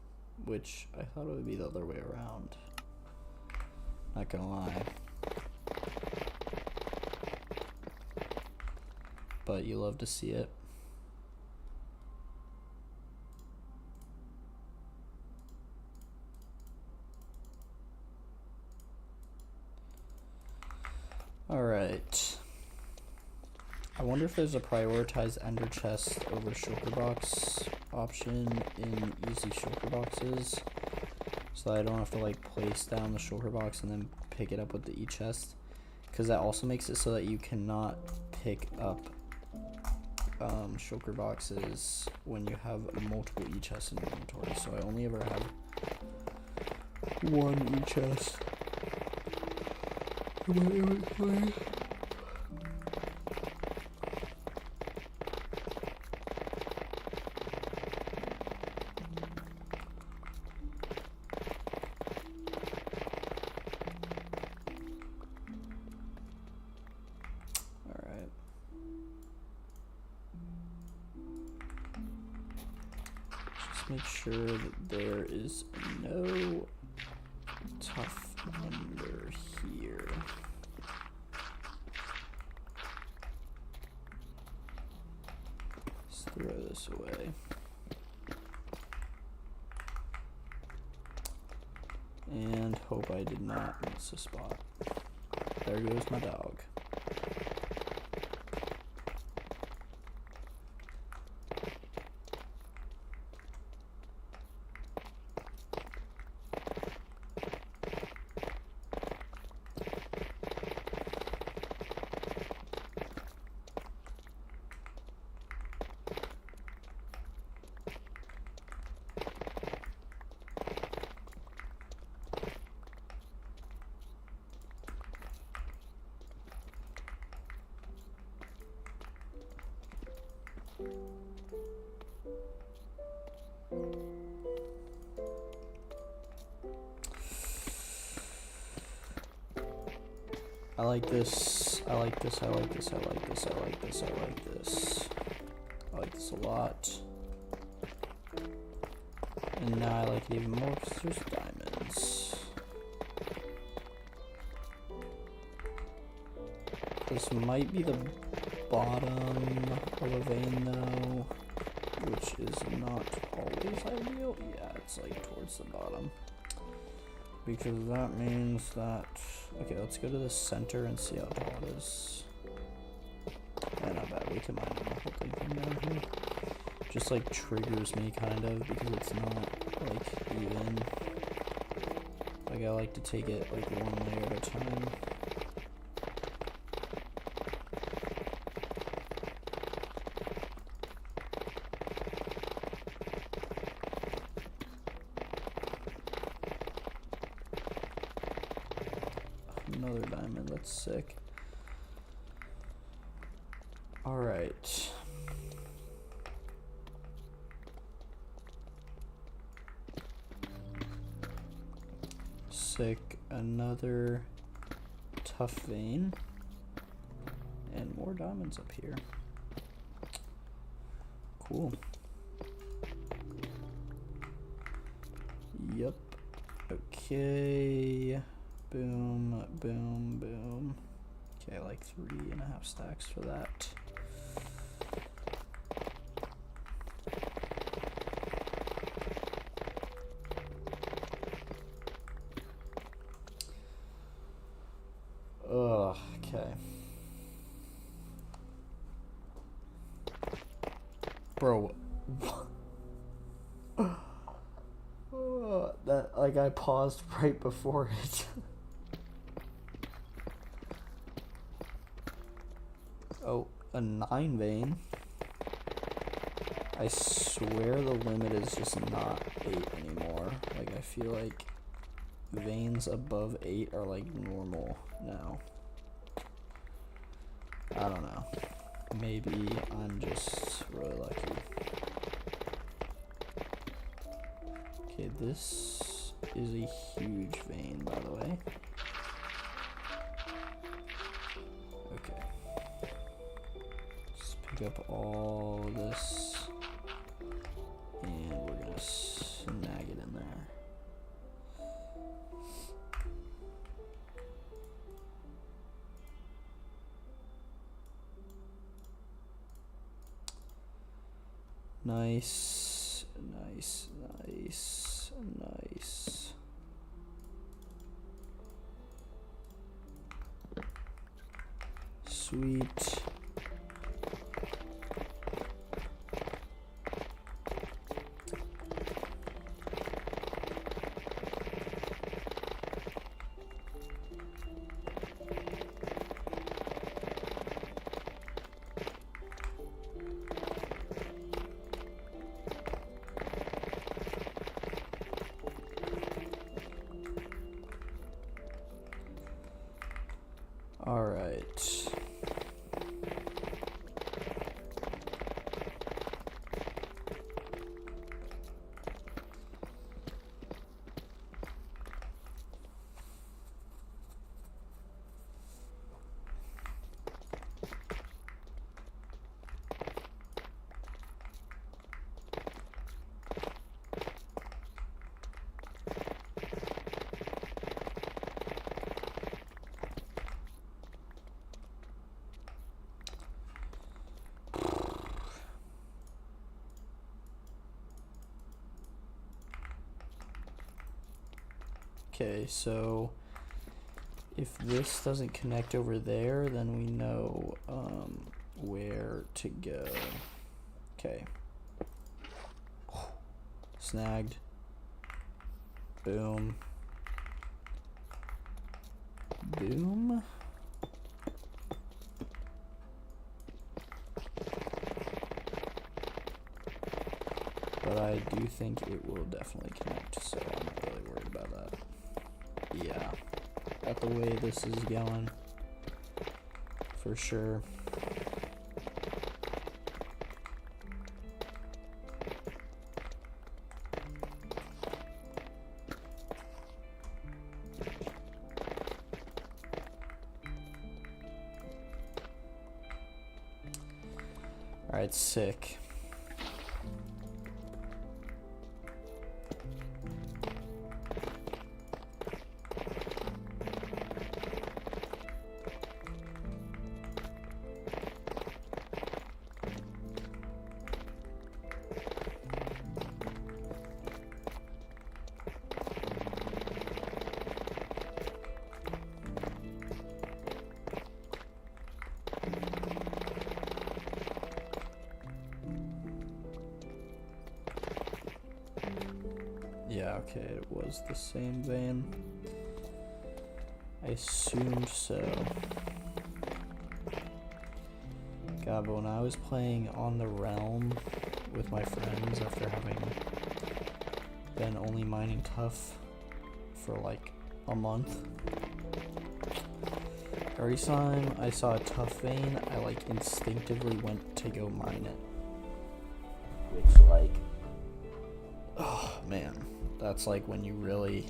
which I thought it would be the other way around. Not gonna lie. But you love to see it. Alright. I wonder if there's a prioritize ender chest over shulker box option in easy shulker boxes. So that I don't have to like place down the shulker box and then pick it up with the e-chest. Because that also makes it so that you cannot pick up shulker boxes when you have multiple e-chests in your inventory. So I only ever have one e-chest in my inventory. Make sure that there is no Tuff under here. Let's throw this away. And hope I did not miss a spot. There goes my dog. I like this, I like this, I like this, I like this, I like this, I like this. I like this a lot. And now I like it even more because there's diamonds. This might be the bottom of a vein though, which is not always ideal. Yeah, it's like towards the bottom. Because that means that... Okay, let's go to the center and see how tall it is. Yeah, not bad. We can mine the whole thing from down here. Just like triggers me kind of because it's not like even. Like I like to take it like one layer at a time. Another diamond, that's sick. Alright. Sick, another Tuff vein. And more diamonds up here. Cool. Yep. Okay. Boom, boom, boom. Okay, like 3.5 stacks for that. Ugh, okay. Bro. That, like, I paused right before it. Oh, a 9 vein. I swear the limit is just not 8 anymore. Like, I feel like veins above 8 are like normal now. I don't know. Maybe I'm just really lucky. Okay, this is a huge vein, by the way. Okay. Let's pick up all this, and we're gonna snag it in there. Nice, nice, nice, nice. Sweet. All right. Okay, so if this doesn't connect over there, then we know where to go. Okay. Snagged. Boom. Boom. But I do think it will definitely connect, so I'm not really worried about that. Yeah, at the way this is going, for sure. All right, sick. Yeah, okay, it was the same vein. I assumed so. God, but when I was playing on the Realm with my friends after having been only mining Tuff for like a month, every time I saw a Tuff vein, I like instinctively went to go mine it. Which like, oh man. That's like when it really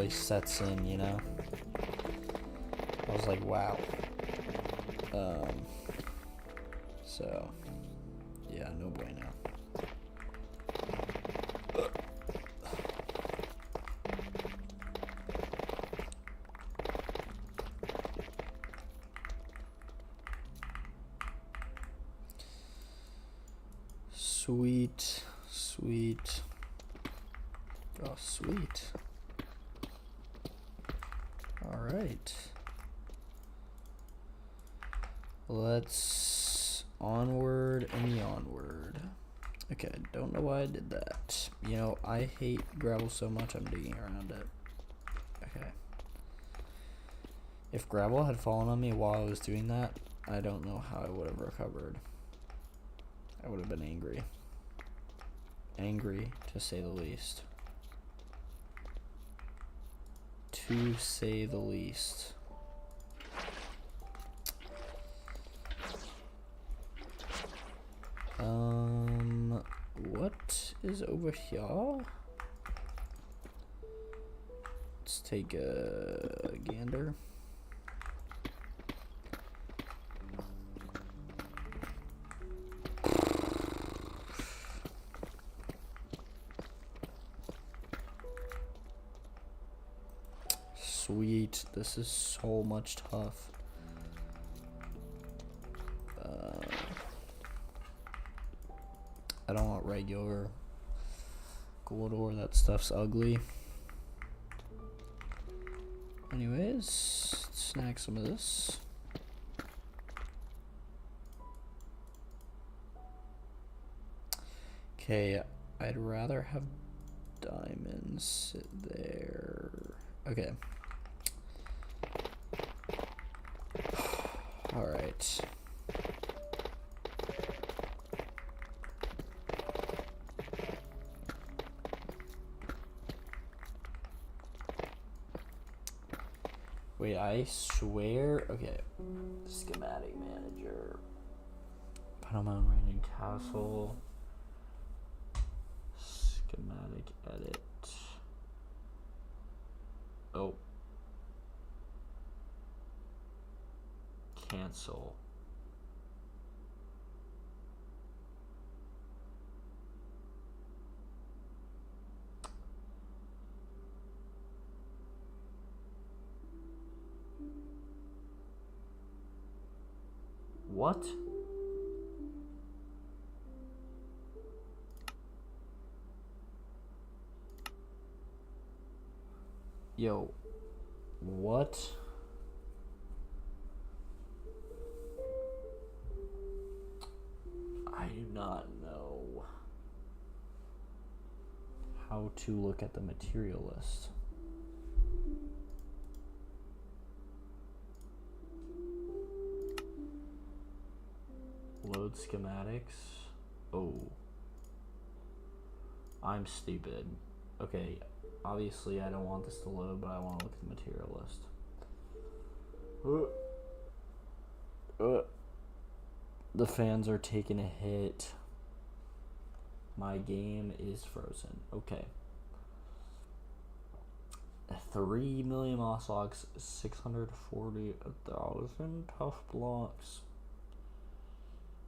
sets in, you know? I was like, wow. So, yeah, no bueno. Sweet, sweet. Oh, sweet. All right. Let's onward and onward. Okay, don't know why I did that. You know, I hate gravel so much I'm digging around it. Okay. If gravel had fallen on me while I was doing that, I don't know how I would have recovered. I would have been angry. Angry, to say the least. To say the least. What is over here? Let's take a gander. Sweet, this is so much Tuff. I don't want regular gold ore. That stuff's ugly. Anyways, let's snag some of this. Okay, I'd rather have diamonds sit there. Okay. All right. Wait, I swear. Okay. Schematic manager. Panomount Ranging Castle. Schematic edit. Oh. Cancel. What? Yo, what? I do not know how to look at the material list. Load schematics. Oh. I'm stupid. Okay, obviously I don't want this to load, but I want to look at the material list. The fans are taking a hit. My game is frozen. Okay. 3 million moss logs, 640,000 tough blocks.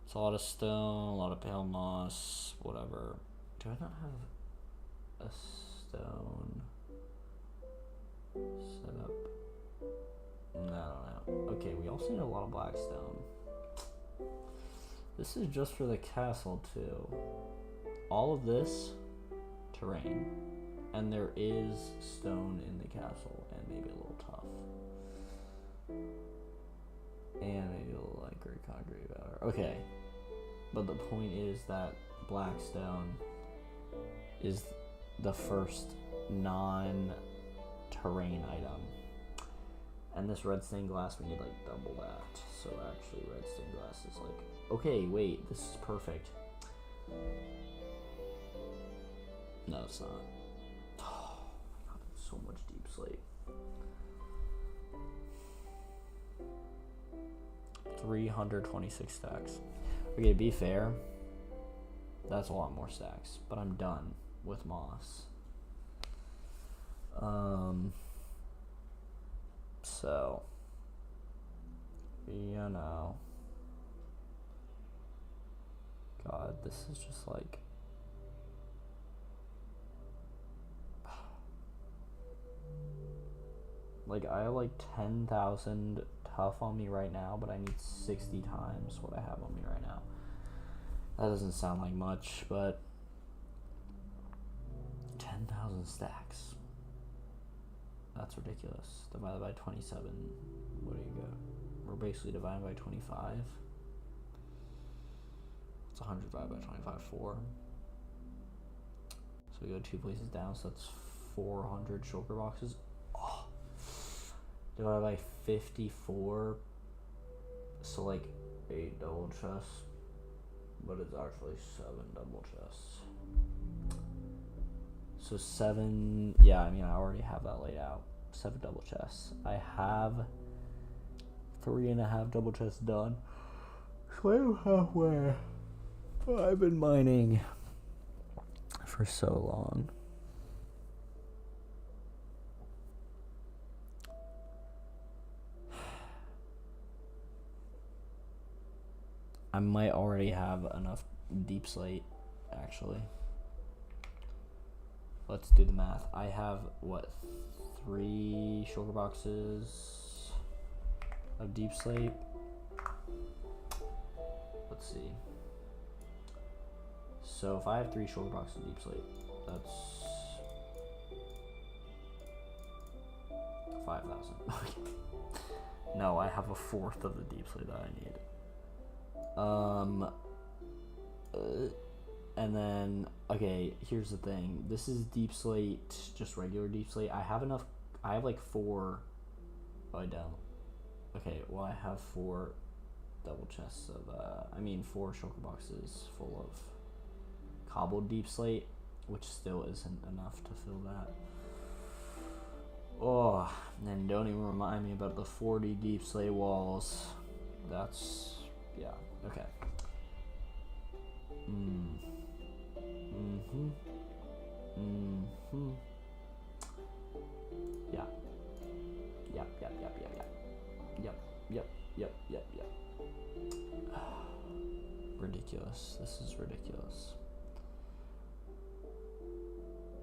It's a lot of stone, a lot of pale moss, whatever. Do I not have a stone set up? I don't know. Okay, we also need a lot of black stone. This is just for the castle too. All of this terrain, and there is stone in the castle, and maybe a little tough, and maybe a little like gray concrete powder. Okay, but the point is that black stone is the first non-terrain item, and this red stained glass we need like double that. So actually, red stained glass is like, okay, wait, this is perfect. No, it's not. Oh my god, there's so much deep slate. 326 stacks. Okay, to be fair, that's a lot more stacks, but I'm done with moss. So, you know, God, this is just like, I have like 10,000 tough on me right now, but I need 60 times what I have on me right now. That doesn't sound like much, but 10,000 stacks. That's ridiculous. Divided by 27. What do you go? We're basically dividing by 25. It's 100 divided by 25, 4. So we go 2 places down, so that's 400 shulker boxes. Oh. Divided by 54. So like 8 double chests. But it's actually 7 double chests. So 7, yeah, I mean, I already have that laid out. 7 double chests. I have 3.5 double chests done. So I'm halfway. I've been mining for so long. I might already have enough deep slate, actually. Let's do the math. I have, what, 3 shulker boxes of deep slate? Let's see. So if I have 3 shulker boxes of deep slate, that's 5,000. No, I have a fourth of the deep slate that I need. And then, okay, here's the thing. This is deep slate, just regular deep slate. I have enough, I have like 4, oh, I don't. Okay, well, I have 4 double chests of, 4 shulker boxes full of cobbled deep slate, which still isn't enough to fill that. Oh, and don't even remind me about the 40 deep slate walls. That's, yeah, okay. Yeah. Yep. Ridiculous. This is ridiculous.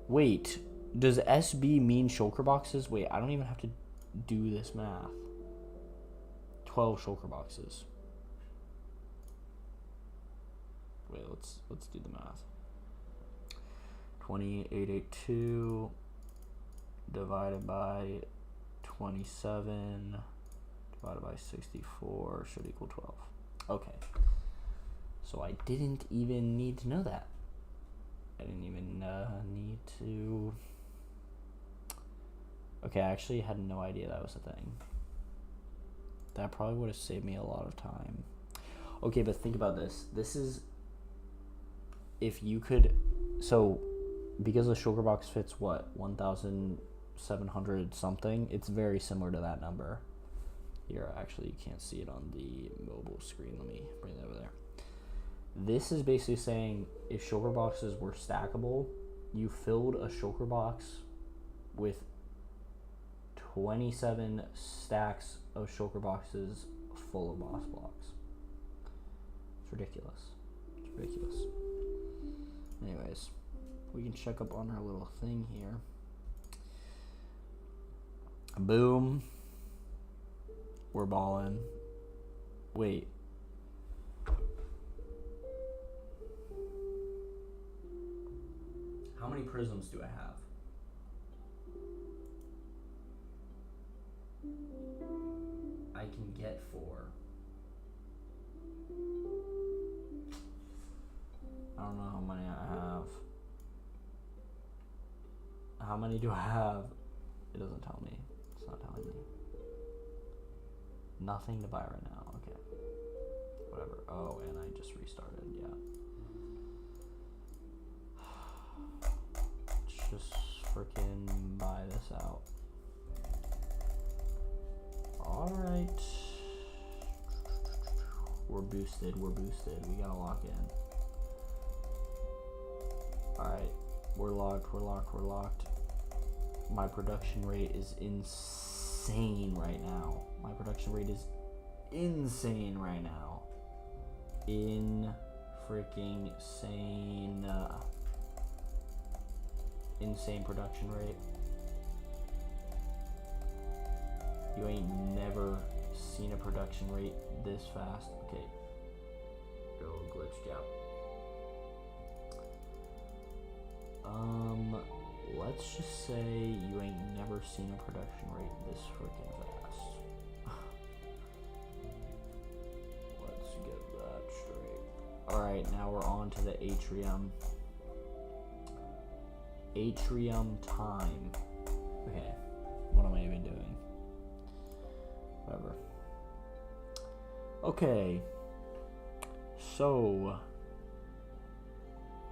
Wait, does SB mean shulker boxes? Wait, I don't even have to do this math. 12 shulker boxes. Wait, let's do the math. 2882 divided by 27 divided by 64 should equal 12. Okay. So I didn't even need to know that. I didn't even need to... Okay, I actually had no idea that was a thing. That probably would have saved me a lot of time. Okay, but think about this. This is... If you could... So, because the shulker box fits, what, 1,700 something? It's very similar to that number. Here, actually, you can't see it on the mobile screen. Let me bring that over there. This is basically saying if shulker boxes were stackable, you filled a shulker box with 27 stacks of shulker boxes full of boss blocks. It's ridiculous. It's ridiculous. Anyways, we can check up on our little thing here. Boom. We're balling. Wait. How many prisms do I have? I can get 4. I don't know how many I have. How many do I have? It doesn't tell me. It's not telling me. Nothing to buy right now. Okay. Whatever. Oh, and I just restarted. Yeah. Let's just freaking buy this out. Alright. We're boosted. We gotta lock in. Alright. We're locked. My production rate is insane right now. Freaking sane. Insane production rate. You ain't never seen a production rate this fast. Okay. Go glitch gap. Let's just say you ain't never seen a production rate this freaking fast. Let's get that straight. Alright, now we're on to the atrium. Atrium time. Okay, what am I even doing? Whatever. Okay. So,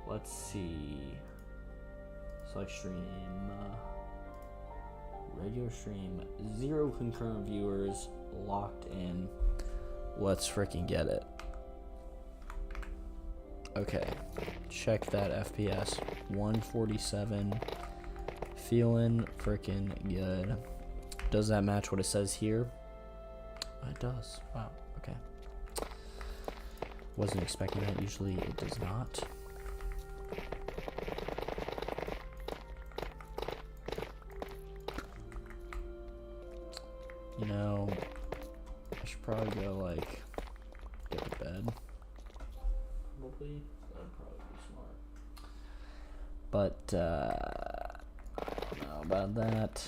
let's see. Select stream. Regular stream. 0 concurrent viewers. Locked in. Let's freaking get it. Okay. Check that FPS. 147. Feeling freaking good. Does that match what it says here? It does. Wow. Okay. Wasn't expecting that. Usually it does not. You know, I should probably go, like, get to bed. Probably. That'd probably be smart. But, I don't know about that.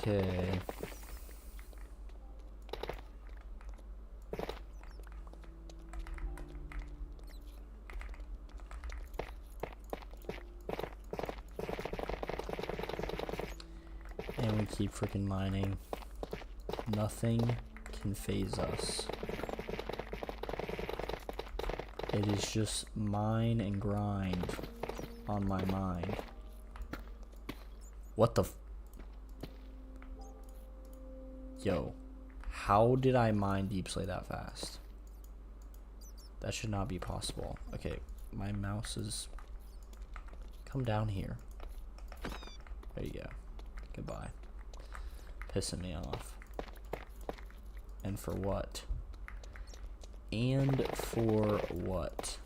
Okay. And we keep freaking mining. Nothing can phase us. It is just mine and grind on my mind. What the Yo, how did I mine deep slate that fast? That should not be possible. Okay, my mouse is... Come down here. There you go. Goodbye. Pissing me off. And for what? And for what?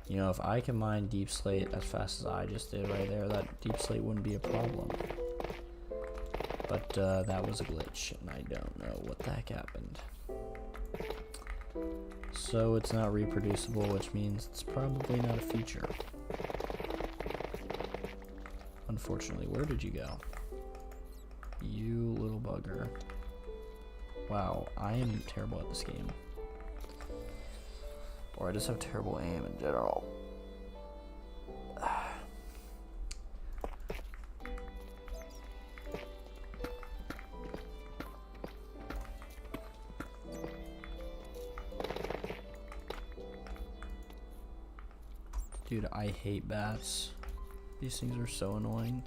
You know, if I can mine deep slate as fast as I just did right there, that deep slate wouldn't be a problem. But that was a glitch, and I don't know what the heck happened. So it's not reproducible, which means it's probably not a feature. Unfortunately, where did you go? You little bugger. Wow, I am terrible at this game. Or I just have terrible aim in general. Dude, I hate bats. These things are so annoying.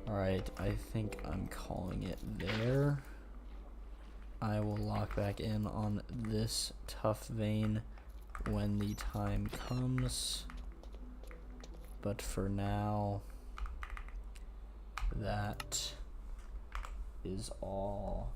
Alright, I think I'm calling it there. I will lock back in on this Tuff vein when the time comes. But for now, that is all.